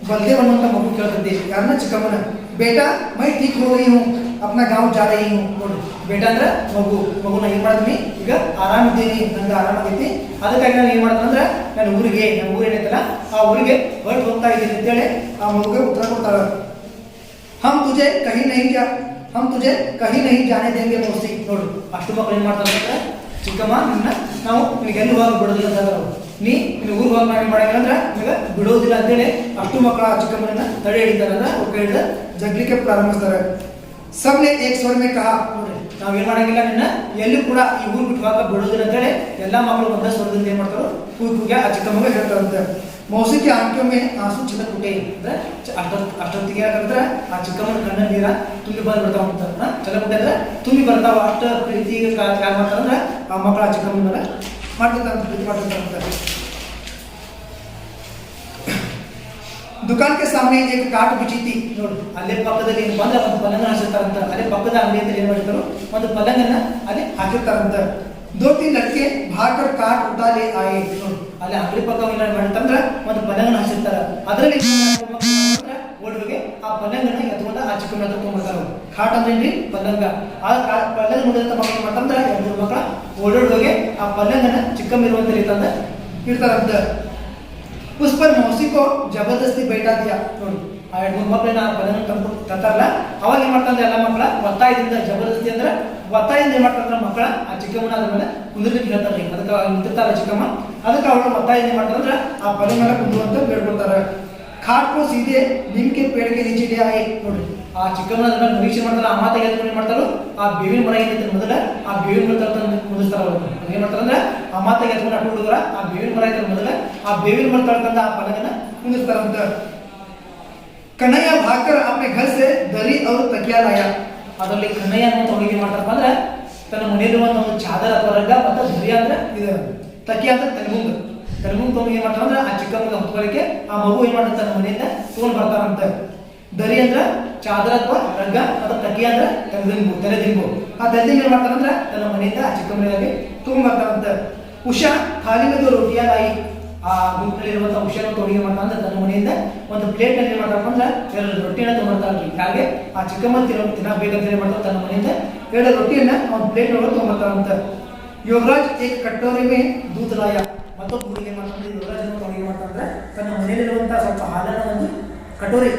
ಬಲ್ದೇವ್ ಅನ್ನುವಂಥ ಮಗು ಕೇಳ್ತೈತಿ. ಯಾರನ್ನ ಚಿಕ್ಕಮ್ಮನ ಬೇಟಾ ಮೈ ಠೀಕ್ ಹೋ ಗಯಿ ಹೂँ अपना गाँव जा रही हूँ ನೋಡಿ ಬೇಟಾ ಅಂದ್ರೆ ಮಗುನ ಏನ್ ಮಾಡಿದ್ನಿ ಈಗ ಆರಾಮಿದ್ದೀನಿ ನಂಗೆ ಆರಾಮಾಗೈತಿ ಅದಕ್ಕಾಗಿ ನಾನು ಏನ್ ಮಾಡ್ತೀನಿ ಅಂದ್ರೆ ನನ್ನ ಊರಿಗೆ ನನ್ನ ಊರು ಏನೈತಲ್ಲ ಆ ಊರಿಗೆ ಹೊರಟು ಹೋಗ್ತಾ ಇದ್ದೀನಿ ಅಂತೇಳಿ ಆ ಮಗುಗೆ ಉತ್ತರ ಕೊಡ್ತಾಳ. हम तुझे कहीं नहीं जाने देंगे मौसी ನೋಡು ಅಷ್ಟು ಮಕ್ಕಳು ಏನ್ ಮಾಡ್ತಾರೆ ಅಂದ್ರೆ ಚಿಕ್ಕಮ್ಮ ನಿನ್ನ ನಾವು ನಿನಗೆ ಎಲ್ಲಿ ಹೋಗಿ ಬಿಡೋದಿಲ್ಲ ಅಂತ ನೀ ನಿನ್ನ ಊರು ಹೋಗಿ ಮಾಡಿ ಮಾಡಿಲ್ಲ ಅಂದ್ರೆ ನಿಮಗೆ ಬಿಡೋದಿಲ್ಲ ಅಂತೇಳಿ ಅಷ್ಟು ಮಕ್ಕಳ ಚಿಕ್ಕಮ್ಮನ ತಡೆ ಹಿಡಿತಾರೆ ಅಂದ್ರೆ ಅವ್ರ ಕೈ ಹಿಡಿದು ಜಗ್ಲಿಕ್ಕೆ ಪ್ರಾರಂಭಿಸ್ತಾರೆ. सबने एक स्वर में कहा ನೋಡಿ ನಾವೇನ್ ಮಾಡಂಗಿಲ್ಲ ನಿನ್ನ ಎಲ್ಲಿ ಕೂಡ ಈ ಊರು ಬಿಟ್ಟು ಹೋಗಕ್ಕೆ ಬಿಡೋದಿಲ್ಲ ಅಂತೇಳಿ ಎಲ್ಲಾ ಮಕ್ಕಳು ಒಂದೇ ಸ್ವರದಿಂದ ಏನ್ ಮಾಡ್ತಾರೋ ಕೂಗಿಗೆ ಆ ಚಿಕ್ಕಮ್ಮಗ ಹೇಳ್ತಾರಂತೆ. मौसी की आंखों में आंसू छलक उठे ಅಂದ್ರೆ ಅಷ್ಟೊತ್ತಿಗೆ ಯಾಕಂದ್ರೆ ಆ ಚಿಕ್ಕಮ್ಮನ ಕಣ್ಣ ನೀರ ತುಂಬಿ ಬಂದ್ಬಿಡ್ತಾವ ಅಂತ ಚಲಕ್ ಉಟ್ಟೆ ಅಂದ್ರೆ ತುಂಬಿ ಬರ್ತಾವ ಅಷ್ಟ ಪ್ರೀತಿ ಯಾರು ಮಾಡ್ತಾರಂದ್ರೆ ಆ ಮಕ್ಕಳ ಚಿಕ್ಕಮ್ಮನ ಮೇಲೆ ಮಾಡ್ತಿರ್ತಾರ ಪ್ರೀತಿ ಮಾಡ್ತಿರ್ತಾರಂತೆ. दुकान के सामने एक काट बिछी थी ನೋಡಿ ಅಲ್ಲೇ ಪಕ್ಕದಲ್ಲಿ ಬಂದ ಒಂದು ಪಲಂಗ ಹಾಕಿರ್ತಾರಂತ ಅಲ್ಲೇ ಪಕ್ಕದ ಅಂಗಡಿಯಲ್ಲಿ ಏನ್ ಮಾಡಿರ್ತಾರೋ ಒಂದು ಪಲಂಗನ್ನ ಅಲ್ಲಿ ಹಾಕಿರ್ತಾರಂತ. दो तीन लड़के भागकर काट उठा ले आए ನೋಡಿ ಅಲ್ಲಿ ಅಂಗಡಿ ಪಕ್ಕ ಏನ್ ಮಾಡಿರ್ತಾರಂದ್ರೆ ಒಂದು ಪಲಂಗನ ಹಾಕಿರ್ತಾರ ಅದರಲ್ಲಿ ಓಡುವಿಗೆ ಆ ಪಲಂಗನ ಎತ್ಕೊಂಡ ಆ ಚಿಕ್ಕಮ್ಮನ ಹತ್ರ ತಗೊಂಡ್ಬರ್ತಾರ. ಕಾಟ್ ಅಂದ್ರೆ ಪಲಂಗ ಆ ಪಲಂಗ ನೋಡಿದಂತ ಮಕ್ಕಳು ಮಾಡ್ತಂದ್ರೆ ಎರಡು ಮಕ್ಕಳ ಓಡೋಡುವಾಗೆ ಆ ಪಲಂಗನ ಚಿಕ್ಕಮ್ಮ ಇರುವಂತ ರೀತಿಯಿಂದ ಇಡ್ತಾರಂತ. उस पर मौसी को जबरदस्ती बैठा दिया ನೋಡಿ ಆ ಎರಡು ಮಕ್ಕಳನ್ನ ಪದನ ತಂತಾರಲ್ಲ ಅವಾಗ ಏನ್ ಮಾಡ್ತಾರೆ ಎಲ್ಲ ಮಕ್ಕಳ ಒತ್ತಾಯದಿಂದ ಜಬರ್ದಸ್ತಿ ಅಂದ್ರೆ ಒತ್ತಾಯದಿಂದ ಏನ್ ಮಾಡ್ತಾರೆ ಮಕ್ಕಳ ಆ ಚಿಕ್ಕಮ್ಮನ ಅದ್ರ ಮೇಲೆ ಕುಂದಿರ್ಲಿಕ್ಕೆ ಹೇಳ್ತಾರೆ. ಅದಕ್ಕೆ ನಿಂತಿರ್ತಾರ ಚಿಕ್ಕಮ್ಮ ಅದಕ್ಕೆ ಅವಳು ಒತ್ತಾಯ ಏನ್ ಮಾಡ್ತಾರೆ ಅಂದ್ರೆ ಆ ಪದ ಮೇಲೆ ಕುಂದುವಂತ ಬೇಡ್ಕೊಳ್ತಾರೆ. खाट को सीधे नीम के पेड़ के नीचे ले आए ನೋಡಿ ಆ ಚಿಕ್ಕಮ್ಮನ ಅದನ್ನ ನಿರೀಕ್ಷೆ ಮಾಡ್ತಾರೆ. ಆ ಮಾತಾಗಿ ಏನ್ ಮಾಡ್ತಾರೋ ಆ ಬೇವಿನ ಮರ ಏನೈತೆ ಮೊದಲ ಆ ಬೇವಿನ ಮರ ತಂದು ಕುಂದಿರ್ತಾರ ಅವರು ಏನ್ ಮಾಡ್ತಾರೆ ಅಂದ್ರೆ ಆ ಮಾತಾಗಿ ಎತ್ಕೊಂಡು ಅಟ್ಟು ಹುಡುಗರ ಆ ಬೇವಿನ ಮರ ಐತೆ ಮೊದಲ ಆ ಬೇವಿನ ಮರ ತಳ್ಕಂದ ಆ ಪಲಂಗನ ಕುಂದಿರ್ತಾರಂತ. ಕನ್ನಯ್ಯ ಭಾಗकर अपने घर से दरी और तकिया लाया ಅದರಲ್ಲಿ ಕನ್ನಯ್ಯ ಅನ್ನೋ ಹುಡುಗಿ ಮಾಡ್ತಾರಪ್ಪ ಅಂದ್ರೆ ತನ್ನ ಮನೆಯಲ್ಲಿರುವಂತ ಒಂದು ಚಾದರ ಅಥವಾ ರಗ್ಗ ಮತ್ತು ದರಿ ಅಂದ್ರೆ ಇದು ತಕಿಯ ಅಂದ್ರೆ ತಲೆಮುಂಗ ತಗೊಂಡು ಏನ್ ಮಾಡ್ತಾರ ಅಂದ್ರೆ ಆ ಚಿಕ್ಕಮ್ಮಗ ಹೊತ್ಕೊಳ್ಳಿಕ್ಕೆ ಆ ಮಗು ಏನ್ ಮಾಡ್ತಾರೆ ತನ್ನ ಮನೆಯಿಂದ ತಗೊಂಡ್ ಬರ್ತಾರಂತ. ದರಿ ಅಂದ್ರ ಚಾದರ ಅಥವಾ ರಗ್ಗ ಅಥವಾ ತಕಿಯ ಅಂದ್ರೆ ತೆರೆದಿಂಬು ಆ ತೆರೆದಿಂಬು ಏನ್ ಮಾಡ್ತಾರಂದ್ರೆ ತನ್ನ ಮನೆಯಿಂದ ಆ ಚಿಕ್ಕಮ್ಮನಿಗಾಗಿ ತಗೊಂಡ್ ಬರ್ತಾರಂತ. ಉಷಾ ಖಾಲಿ ಮೇಲೆ ರೊಟ್ಟಿಯ ಲಾಯಿ ಆ ಗುಂಪಿನಲ್ಲಿರುವಂತಹ ಉಷಾನ ತೊಡಿಗೆ ಮಾಡ್ತಾರಂದ್ರೆ ತನ್ನ ಮನೆಯಿಂದ ಒಂದು ಪ್ಲೇಟ್ ನಲ್ಲಿ ಏನ್ ಮಾಡ್ತಾರಪ್ಪ ಅಂದ್ರೆ ಎರಡು ರೊಟ್ಟಿನ ತಗೊಂಡ್ಬರ್ತಾರ್ರಿ. ಹಾಗೆ ಆ ಚಿಕ್ಕಮ್ಮ ತಿನ್ನಬೇಕಂತ ಏನ್ ಮಾಡ್ತಾರೆ ತನ್ನ ಮನೆಯಿಂದ ಎರಡು ರೊಟ್ಟಿಯನ್ನ ಅವ್ನ ಪ್ಲೇಟ್ ಒಳಗೆ ತೊಗೊಂಬರ್ತಾನಂತ. ಯೋಗರಾಜ್ ಏಕ್ ಕಟ್ಟೋರಿ ಮೇ ದೂದ್ ಲಾಯ. ಮತ್ತೊಬ್ಬ ಹುಡುಗಿ ಏನು ಮಾಡ್ತಾನೆ, ಯೋಗರಾಜ್ ಏನು ಮಾಡ್ತಾನಂದ್ರೆ ತನ್ನ ಮನೆಯಲ್ಲಿರುವಂಥ ಸ್ವಲ್ಪ ಹಾಲನ್ನು ಒಂದು ಕಟೋರಿ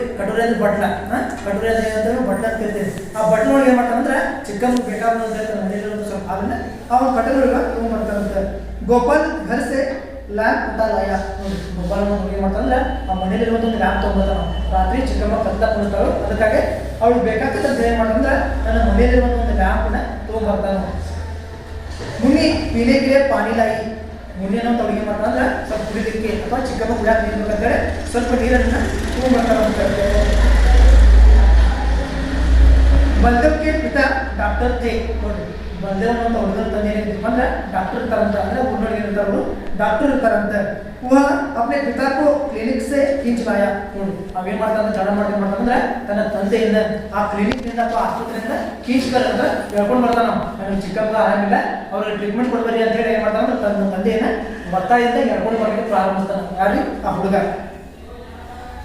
ಅಂದ್ರೆ ಬಟ್ಲ, ಕಟೋರಿ ಅಂದ್ರೆ ಏನಂದ್ರೆ ಬಟ್ಲ ಅಂತ ಹೇಳ್ತೇವೆ. ಆ ಬಟ್ಲ ಒಳಗೆ ಏನು ಮಾಡ್ತಾನಂದ್ರೆ ಚಿಕ್ಕಮ್ಮ ಬೇಕಾದಂತ ತನ್ನ ಮನೆಯಲ್ಲಿರುವಂಥ ಸ್ವಲ್ಪ ಹಾಲನ್ನ ಅವನ ಕಟೋರಿ ಒಳಗೆ ತೊಗೊಂಡ್ಬರ್ತಾನಂತ. ಗೋಪಾಲ್ ಘರ್ ಸೆ ಲ್ಯಾಂಪ್ ಉಟಾ ಲಾಯ. ಗೋಪಾಲ್ ಏನು ಮಾಡ್ತಾನಂದ್ರೆ ಆ ಮನೆಯಲ್ಲಿರುವಂಥ ಒಂದು ಲ್ಯಾಂಪ್ ತೊಗೊಂಬರ್ತಾನ. ರಾತ್ರಿ ಚಿಕ್ಕಮ್ಮ ಕತ್ಲ ಕುಣಿತಾಳು, ಅದಕ್ಕಾಗಿ ಅವಳು ಬೇಕಾಗ್ತದೆ ಅಂತ ಏನು ಮಾಡ್ತಾನಂದ್ರೆ ತನ್ನ ಮನೆಯಲ್ಲಿರುವಂಥ ಒಂದು ಲ್ಯಾಂಪನ್ನ ತೊಗೊಂಡ್ಬರ್ತಾನ. ಮುನ್ನಿ ಪೀನೆ ಗಿರೆ ಪಾನಿ ಲಾಯಿ. ಮುನ್ನೆನ ಅಂತ ಅಡುಗೆ ಮಾಡ್ತಾನಂದ್ರೆ ಸ್ವಲ್ಪ ಕುಡಿಲಿಕ್ಕೆ ಅಥವಾ ಚಿಕ್ಕಮ್ಮ ಕುಡಿಯಾಕ ನೀರು ಬೇಕಂತೇಳಿ ಸ್ವಲ್ಪ ನೀರನ್ನು ತೊಗೊಂಡ್ಬರ್ತಾನಂತ. ಬಲ್ದೇವ್ ಕೆ ಪಿತಾ ಡಾಕ್ಟರ್ ಥೇ. ನೋಡ್ರಿ, ಬಲ್ದೇವ್ ಅಂತ ಹುಡುಗನ ತಂದೆ ಏನಿರ್ತೀವಿ ಅಂದ್ರೆ ಡಾಕ್ಟರ್ ಇರ್ತಾರಂತ, ಅಂದ್ರೆ ಊರಿನೊಳಗೆ ಇರ್ತಾರವರು ಡಾಕ್ಟರ್ ಇರ್ತಾರಂತ. वह अपने पिता को क्लिनिक से खींच लाया. ನೋಡಿ ಅವೇನ್ ಮಾಡ್ತಾನೆ, ಚಡ ಮಾಡ್ತಾನಂದ್ರೆ ತನ್ನ ತಂದೆಯಿಂದ ಆ ಕ್ಲಿನಿಕ್ ನಿಂದ ಅಥವಾ ಆಸ್ಪತ್ರೆಯಿಂದ ಕೀಚ್ಕರ್ ಅಂತ ಹೇಳ್ಕೊಂಡು ಬರ್ತಾನ. ನನಗೆ ಚಿಕ್ಕಪ್ಪ ಆರಾಮಿಲ್ಲ, ಅವ್ರಿಗೆ ಟ್ರೀಟ್ಮೆಂಟ್ ಕೊಡ್ಬೇಡಿ ಅಂತ ಹೇಳಿ ಏನ್ ಮಾಡ್ತಾನಂದ್ರೆ ತನ್ನ ತಂದೆಯನ್ನ ಒತ್ತಾಯದಿಂದ ಹೇಳ್ಕೊಂಡು ಬರೋಕ್ಕೆ ಪ್ರಾರಂಭಿಸ್ತಾನೆ. ಯಾರು ಆ ಹುಡುಗ.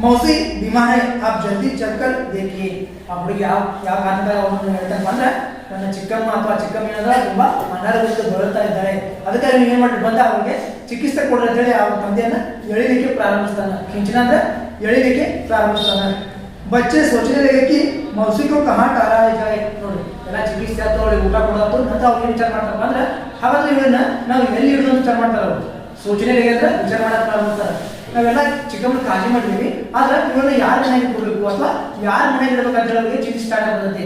मौसी बीमार है, आप जल्दी चलकर देखिए. ಆ ಹುಡುಗಿ ಯಾವ ಕಾರಣಕ್ಕೆ ಅವನು ಹೇಳ್ತಾನೆ ಅಂದ್ರೆ ನನ್ನ ಚಿಕ್ಕಮ್ಮ ಅಥವಾ ಚಿಕ್ಕಮ್ಮ ಏನಾದ್ರೆ ತುಂಬಾ ಅನಾರೋಗ್ಯಕ್ಕೆ ಬಳಲ್ತಾ ಇದ್ದಾರೆ, ಅದಕ್ಕಾಗಿ ನೀವು ಏನ್ ಮಾಡಿ ಬಂದ ಅವ್ರಿಗೆ ಚಿಕಿತ್ಸೆ ಕೊಡ್ರಿ ಅಂತ ಹೇಳಿ ಅವ್ರ ತಂದೆಯನ್ನ ಎಳಿಲಿಕ್ಕೆ ಪ್ರಾರಂಭಿಸ್ತಾನೆ. ಕಿಂಚಿನ ಅಂದ್ರೆ ಎಳಿಲಿಕ್ಕೆ ಪ್ರಾರಂಭಿಸ್ತಾನೆ. ಬಚ್ಚೆ ಸೋಚನೆ ಲगे कि मौसी को कहाँ टाला जाए. ನೋಡಿ ಎಲ್ಲ ಚಿಕಿತ್ಸೆ ಅಥವಾ ಅವಳಿಗೆ ಊಟ ಕೊಡೋದು ನಂತರ ಅವ್ರು ಏನು ವಿಚಾರ ಮಾಡ್ತಾರಪ್ಪ ಅಂದ್ರೆ ಹಾಗಾದ್ರೆ ಇವನ್ನ ನಾವು ಎಲ್ಲಿ ಇಡೋದು ವಿಚಾರ ಮಾಡ್ತಾರ. ಅವರು ಸೂಚನೆ ಲगे ಅಂದ್ರೆ ವಿಚಾರ ಮಾಡಕ್ಕೆ ಪ್ರಾರಂಭಿಸ್ತಾರೆ. ನಾವೆಲ್ಲ ಚಿಕ್ಕಮ್ಮನ ಕಾಳಜಿ ಮಾಡಿದ್ವಿ, ಆದ್ರೆ ಇವನ್ನ ಯಾರ ಮನೆಗೆ ಕೊಡಬೇಕು ಅಥವಾ ಯಾರ ಮನೆಗೆ ಇಡಬೇಕಂತ ಹೇಳೋರಿಗೆ ಚಿಂತೆ ಸ್ಟಾರ್ಟ್ ಆಗ್ತದೆ.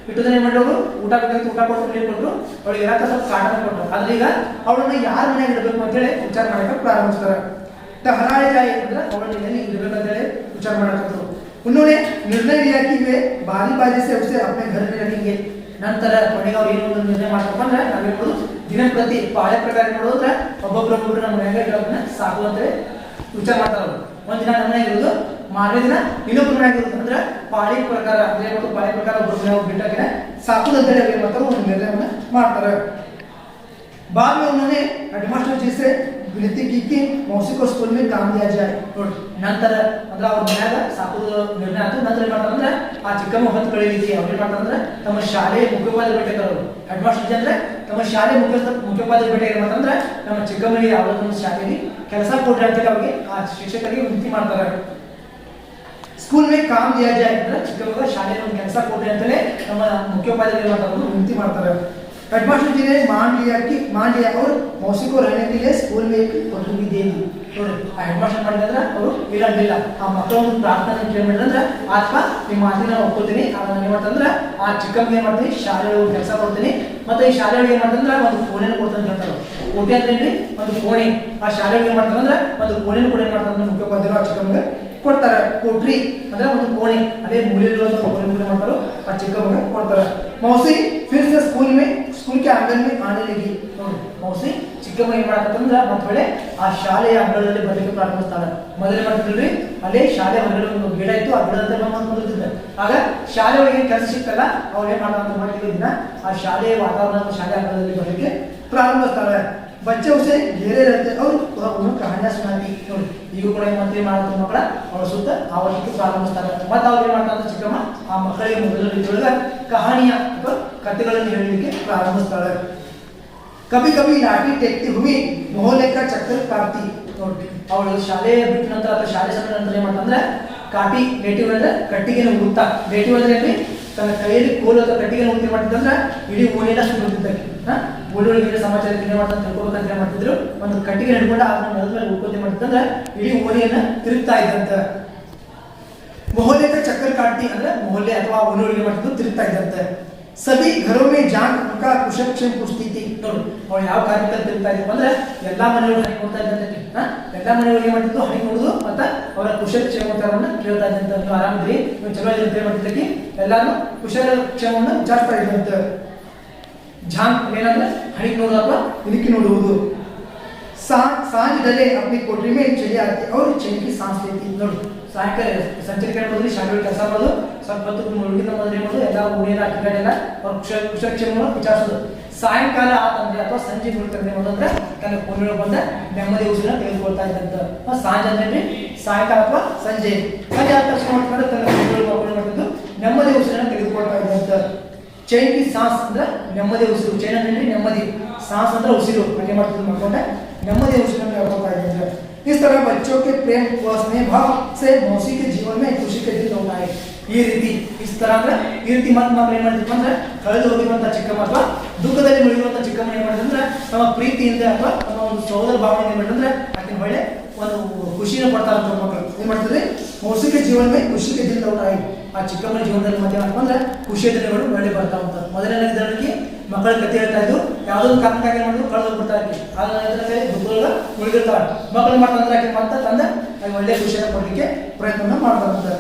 ಇಟ್ಟುದನ್ನ ಏನ್ ಮಾಡೋರು, ಊಟ ಬೇಕಾಗಿ ಊಟ ಕೊಟ್ಟು ನೀರು ಕೊಟ್ಟರು, ಅವಳಿಗೆ ಎಲ್ಲ ಸ್ವಲ್ಪ ಕಾಟನ ಕೊಟ್ಟರು. ಆದ್ರೆ ಈಗ ಅವಳನ್ನ ಯಾರ ಮನೆಗೆ ಇಡಬೇಕು ಅಂತ ಹೇಳಿ ವಿಚಾರ ಮಾಡಕ್ಕೆ ಪ್ರಾರಂಭಿಸ್ತಾರೆ. ಟಹರಾಳೆ ಜಾಯಿ ಅಂದ್ರೆ ಅವಳನ್ನ ಎಲ್ಲಿ ಇಡಬೇಕಂತ ಹೇಳಿ ವಿಚಾರ ಮಾಡಕತ್ತರು. उन्होंने निर्णय लिया कि वे बारी बारी से उसे अपने घर में रखेंगे. ನಂತರ ಕೊನೆಗೆ ಅವ್ರು ಏನು ಒಂದು ನಿರ್ಣಯ ಮಾಡ್ತಪ್ಪ ಅಂದ್ರೆ ನಾವೇನು ದಿನಪ್ರತಿ ಪಾಳೆ ಪ್ರಕಾರ ನೋಡೋದ್ರೆ ಒಬ್ಬೊಬ್ಬರೊಬ್ಬರು ನಮ್ಮ ಮನೆಯಾಗ ಇಡೋದನ್ನ ಸಾಕು ಅಂತೇಳಿ ವಿಚಾರ ಮಾಡ್ತಾರ. ಒಂದಿನ ನಮ್ಮ ಮನೆಯಾಗ ಇರೋದು, ಮಾರನೇ ದಿನ ಇನ್ನೊಬ್ಬರ ಮನೆಯಾಗ ಇರೋದು. ಅಂದ್ರೆ ಪಾಳಿ ಪ್ರಕಾರ ಪಾಳಿ ಪ್ರಕಾರ ಒಬ್ಬರ ಮನೆಯಾಗ ಬಿಟ್ಟಾಗ ಸಾಕು ಅಂತೇಳಿ ಅವ್ರು ಏನು ಮಾಡ್ತಾರೆ, ಒಂದು ನಿರ್ಣಯವನ್ನ ಮಾಡ್ತಾರೆ. बाद में उन्होंने हेडमास्टर जी से विनती की कि मौसी को स्कूल में काम दिया जाए. ನೋಡಿ ನಂತರ ಅಂದ್ರೆ ಅವ್ರ ಮನ್ಯಾಗ ಸಾಕುದು ನಿರ್ಣಯ ಆಯ್ತು. ನಂತರ ಏನ್ ಮಾಡ್ತಾರೆ ಅಂದ್ರೆ ಆ ಚಿಕ್ಕಮ್ಮ ಹೊತ್ತು ಕಳೀಲಿಕ್ಕೆ ಅವ್ರು ಏನ್ ಮಾಡ್ತಾರೆ ಅಂದ್ರೆ ತಮ್ಮ ಶಾಲೆ ಮುಖ್ಯೋಪಾಧ್ಯಾಯ ಭೇಟಿಗೆ ಅವರು ಹೆಡ್ಮಾಸ್ಟರ್ ಜಿ ಅಂದ್ರೆ ತಮ್ಮ ಶಾಲೆ ಮುಖ್ಯೋಪಾಧ್ಯಾಯ ಭೇಟಿಗೆ ಏನ್ ಮಾಡ್ತಾರೆ ಅಂದ್ರೆ ನಮ್ಮ ಚಿಕ್ಕಮ್ಮನಿಗೆ ಯಾವುದೊಂದು ಶಾಲೆಯಲ್ಲಿ ಕೆಲಸ ಕೊಡ್ರಿ ಅಂತೇಳಿ ಅವ್ರಿಗೆ ಆ ಶಿಕ್ಷಕರಿಗೆ ವಿನಂತಿ ಮಾಡ್ತಾರೆ. ಸ್ಕೂಲ್ में काम दिया जाए ಅಂದ್ರೆ ಚಿಕ್ಕಮ್ಮಗ ಶಾಲೆಯಲ್ಲಿ ಒಂದು ಕೆಲಸ ಕೊಡ್ರಿ ಅಂತೇಳಿ ನಮ್ಮ ಮುಖ್ಯೋಪಾಧ್ಯಾಯ ಏನ್ ಮಾಡ್ತಾರೆ, ವಿನಂತಿ ಮಾಡ್ತಾರೆ. हेडमास्टर जी ने मान लिया और मौसी को रहने के लिए स्कूल में एक कोठरी भी दे दी. ನೋಡಿ ಆ ಹೆಡ್ಮಾಸ್ಟರ್ ಮಾಡಿದ್ರೆ ಅವರು ಇರಂಗಿಲ್ಲ, ಆ ಮಕ್ಕಳ ಒಂದು ಪ್ರಾರ್ಥನೆ ಏನು ಮಾಡಿದ್ರೆ ಅಥವಾ ನಿಮ್ಮ ಮಾತಿನ ಒಪ್ಕೋತೀನಿ, ಅದನ್ನ ಏನು ಮಾಡ್ತಂದ್ರೆ ಆ ಚಿಕ್ಕಮ್ಮಗೆ ಏನು ಮಾಡ್ತೀನಿ, ಶಾಲೆಯೊಳಗೆ ಕೆಲಸ ಕೊಡ್ತೀನಿ, ಮತ್ತೆ ಈ ಶಾಲೆಯೊಳಗೆ ಏನು ಮಾಡ್ತಂದ್ರೆ ಒಂದು ಫೋನೇನು ಕೊಡ್ತಾನೆ ಹೇಳ್ತಾರೆ. ಕೋಟೆ ಅಂದ್ರೆ ಏನ್ರಿ, ಒಂದು ಕೋಣೆ. ಆ ಶಾಲೆಯೊಳಗೆ ಏನು ಮಾಡ್ತಾರಂದ್ರೆ ಒಂದು ಫೋನೇನು ಕೂಡ ಏನು ಮಾಡ್ತಾರೆ, ಮುಖ್ಯೋಪಾಧ್ಯಾಯರು ಆ ಚಿಕ್ಕಮ್ಮಗೆ ಕೊಡ್ತಾರೆ. कोठरी ಅಂದ್ರೆ ಒಂದು ಕೋಣೆ, ಅದೇ ಮೂಲೆಯಲ್ಲಿರುವಂತ ಕೋಣೆ ಮಾಡ್ತಾರೋ ಆ ಚಿಕ್ಕಮ್ಮಗೆ ಕೊಡ್ತಾರೆ. मौसी फिर से स्कूल के आंगन में आने लगी. मौसी ಚಿಕ್ಕಮ್ಮ ಏನ್ ಮಾಡಕತ್ತಂದ್ರೆ ಮತ್ತೆ ಆ ಶಾಲೆಯ ಅಂಗಳದಲ್ಲಿ ಬರಲಿಕ್ಕೆ ಪ್ರಾರಂಭಿಸ್ತಾಳೆ. ಮೊದಲೇ ಮಾಡ್ತಿದ್ರಿ ಅಲ್ಲೇ ಶಾಲೆ ಹೊರಗಡೆ ಒಂದು ಗಿಡ ಇತ್ತು, ಆ ಗಿಡದ ಬಂದಿದ್ದೆ. ಆಗ ಶಾಲೆ ಒಳಗೆ ಕೆಲಸ ಸಿಕ್ಕಲ್ಲ, ಅವ್ರು ಏನ್ ಮಾಡ್ತಾರೆ ಮಾಡ್ತಿದ್ದ ದಿನ ಆ ಶಾಲೆಯ ವಾತಾವರಣ ಶಾಲೆ ಅಂಗಳದಲ್ಲಿ ಬರಲಿಕ್ಕೆ ಪ್ರಾರಂಭಿಸ್ತಾಳೆ. बच्चे उसे घेरे रहते और उन्हें कहानियां सुनाती. ನೋಡಿ ಈಗ ಕೂಡ ಮಂತ್ರಿ ಮಾಡುತ್ತ ಮಕ್ಕಳ ಅವರ ಸುತ್ತ ಆವರಿಕೆ ಪ್ರಾರಂಭಿಸ್ತಾರೆ. ಮತ್ತೆ ಅವ್ರು ಏನ್ ಮಾಡ್ತಾರೆ ಚಿಕ್ಕಮ್ಮ ಆ ಮಕ್ಕಳಿಗೆ ಮೊದಲ ರೀತಿಯೊಳಗೆ ಕಹಾನಿಯ ಅಥವಾ ಕಥೆಗಳನ್ನು ಹೇಳಲಿಕ್ಕೆ ಪ್ರಾರಂಭಿಸ್ತಾಳೆ. कभी कभी लाठी टेकती हुई मोहल्ले का चक्कर काटती. ನೋಡಿ ಅವಳು ಶಾಲೆ ಬಿಟ್ಟ ನಂತರ ಅಥವಾ ಶಾಲೆ ಸಮಯ ನಂತರ ಏನ್ ಮಾಡ್ತಂದ್ರೆ ಕಾಟಿ ನೇಟಿವ್ ಅಂದ್ರೆ ಕಟ್ಟಿಗೆ ಉಗುತ್ತಾ. ನೇಟಿವ್ ಅಂದ್ರೆ ಏನ್ರಿ, ತನ್ನ ಕೈಯಲ್ಲಿ ಕೋಲು ಅಥವಾ ಕಟ್ಟಿಗೆ ಉಗುತಿ ಮಾಡ್ತಿದ್ದಂದ್ರೆ ಇಡೀ ಓಣಿನ ಸುತ್ತಿದ್ದಕ್ಕೆ ಓಣಿಯೊಳಗೆ ಸಮಾಚಾರ ಏನ್ ಮಾಡ್ತಾರೆ ತಿಳ್ಕೊಬೇಕಂತ ಏನ್ ಮಾಡ್ತಿದ್ರು, ಒಂದು ಕಟ್ಟಿಗೆ ಹಿಡ್ಕೊಂಡು ಅದನ್ನ ನೆಲದ ಮೇಲೆ ಉಗುತಿ ಮಾಡ್ತಿದ್ದಂದ್ರೆ ಇಡೀ ಓಣಿಯನ್ನ ತಿರುಗ್ತಾ ಇದ್ದಂತ. ಮೊಹಲ್ಲೆ का चक्कर काटती ಅಂದ್ರೆ ಮೊಹಲ್ಲೆ ಅಥವಾ ಓಣಿಯೊಳಗೆ ಮಾಡ್ತಿದ್ದು ತಿರುಗ್ತಾ ಇದ್ದಂತೆ. सभी घरों में जान उनका कुशलक्षेम पूछती थी. ನೋಡಿ ಅವಳು ಯಾವ ಕಾರ್ಯಕ್ರಮ ತಿರುಗ್ತಾ ಇದ್ದ ಅಂದ್ರೆ ಎಲ್ಲಾ ಮನೆಯೊಳಗೆ ಹಣಿ ಕೊಡ್ತಾ ಇದ್ದಂತೆ. ಎಲ್ಲಾ ಮನೆಯೊಳಗೆ ಏನ್ ಮಾಡ್ತಿದ್ದು, ಹಣಿ ಕೊಡುದು ಮತ್ತೆ ಅವರ ಕುಶಲಕ್ಷೇಮವನ್ನ ಕೇಳ್ತಾ ಇದ್ದಂತೆ. ನೀವು ಆರಾಮಿದ್ರಿ, ನೀವು ಚಲೋ ಇದ್ರಿ ಮಾಡ್ತಿದ್ದಕ್ಕೆ ಎಲ್ಲಾರು ಕುಶಲಕ್ಷೇಮವನ್ನ ವಿಚಾರಿಸ್ತಾ ಇದ್ದಂತೆ. ಜಾನ್ ಏನಂದ್ರೆ ಹಣಿ ನೋಡುದು ಅಥವಾ ಇಣುಕಿ ನೋಡುವುದು. सांझ ढले अपनी कोठरी में चली आती और चैन की सांस लेती. ನೋಡಿ ಸಾಯಂಕಾಲ ಸಂಚರಿಕೆ ಮಾಡೋದ್ರಲ್ಲಿ ಶಾಲೆಯಲ್ಲಿ ಕೆಲಸ ಮಾಡೋದು, ಸ್ವಲ್ಪ ಹೊತ್ತು ಮುಳುಗಿದ ಮೊದಲು ಏನು ಮಾಡೋದು, ಎಲ್ಲ ಊರಿನ ಅಡ್ಡಾಡೆಲ್ಲ ಅವ್ರ ಕುಶಲಕ್ಷೇಮವನ್ನು ವಿಚಾರಿಸೋದು. ಸಾಯಂಕಾಲ ಆತಂದ್ರೆ ಅಥವಾ ಸಂಜೆ ಮುಳುಗ್ತಾರೆ ಅಂದ್ರೆ ತನ್ನ ಕೋಣೆಯೊಳಗೆ ಬಂದ ನೆಮ್ಮದಿ ಉಸಿರನ್ನ ತೆಗೆದುಕೊಳ್ತಾ ಇದ್ದಂತ. ಸಾಂಜ ಅಂದ್ರೆ ಸಾಯಂಕಾಲ ಅಥವಾ ಸಂಜೆ ಆದ ತಕ್ಷಣ ಮಾಡ್ಕೊಂಡು ತನ್ನ ಕೋಣೆಯೊಳಗೆ ಮಾಡ್ತಿದ್ದು ನೆಮ್ಮದಿ ಉಸಿರನ್ನ ತೆಗೆದುಕೊಳ್ತಾ ಇದ್ದಂತ. ಚೈನ್ ಕಿ ಸಾಸ್ ಅಂದ್ರೆ ನೆಮ್ಮದಿ ಉಸಿರು. ಚೈನ್ ಅಂದ್ರೆ ನೆಮ್ಮದಿ, ಸಾಸ್ ಅಂದ್ರೆ ಉಸಿರು. ಹಾಗೆ ಮಾಡ್ಕೊಂಡೆ ನೆಮ್ಮದಿ ಉಸಿರನ್ನು ಹೇಳ್ಕೊತಾ ಇದ್ದಾರೆ. इस तरह बच्चों के प्रेम व स्नेह भाव से मौसी के जीवन में खुशी के दिन होता है. ಈ ರೀತಿ ಇಸ್ ತರ ಅಂದ್ರೆ ಈ ರೀತಿ ಮತ್ತೆ ಮಕ್ಕಳು ಏನ್ ಮಾಡ್ತೀವಿ ಅಂದ್ರೆ ಕಳೆದು ಹೋಗಿರುವಂತ ಚಿಕ್ಕಮ್ಮ ಅಥವಾ ದುಃಖದಲ್ಲಿ ಮುಳುಗಿರುವಂತ ಚಿಕ್ಕಮ್ಮ ಏನ್ ಮಾಡಿದ್ರೆ ಅಂದ್ರೆ ನಮ್ಮ ಪ್ರೀತಿಯಿಂದ ಅಥವಾ ನಮ್ಮ ಒಂದು ಸಹೋದರ ಭಾವನೆ ಏನ್ ಮಾಡಿದ್ರೆ ಆಕೆ ಒಳ್ಳೆ ಒಂದು ಖುಷಿನ ಪಡ್ತಾರಂತ ಮಕ್ಕಳು ಏನ್ ಮಾಡ್ತಾರೆ. ಮೌಸಿಕ ಜೀವನ ಖುಷಿ के दिन लौट आए. ಆ ಚಿಕ್ಕಮ್ಮನ ಜೀವನದಲ್ಲಿ ಮತ್ತೆ ಏನಪ್ಪ ಅಂದ್ರೆ ಖುಷಿಯ ದಿನಗಳು ಒಳ್ಳೆ ಬರ್ತಾ ಹೋಗ್ತಾರೆ. ಮೊದಲನೇ ದಿನಕ್ಕೆ ಮಕ್ಕಳ ಕಥೆ ಹೇಳ್ತಾ ಇದ್ದು ಯಾವುದೋ ಒಂದು ಕಾರಣಕ್ಕಾಗಿ ಮಾಡಿದ್ರು ಕಳೆದು ಹೋಗ್ಬಿಡ್ತಾರೆ. ಆಗ ದುಃಖಗಳ ಮುಳುಗಿರ್ತಾರೆ. ಮಕ್ಕಳು ಮಾಡ್ತಾರೆ ಮತ್ತೆ ತಂದೆ ಒಳ್ಳೆ ಖುಷಿಯನ್ನು ಕೊಡಲಿಕ್ಕೆ ಪ್ರಯತ್ನ ಮಾಡ್ತಾರೆ.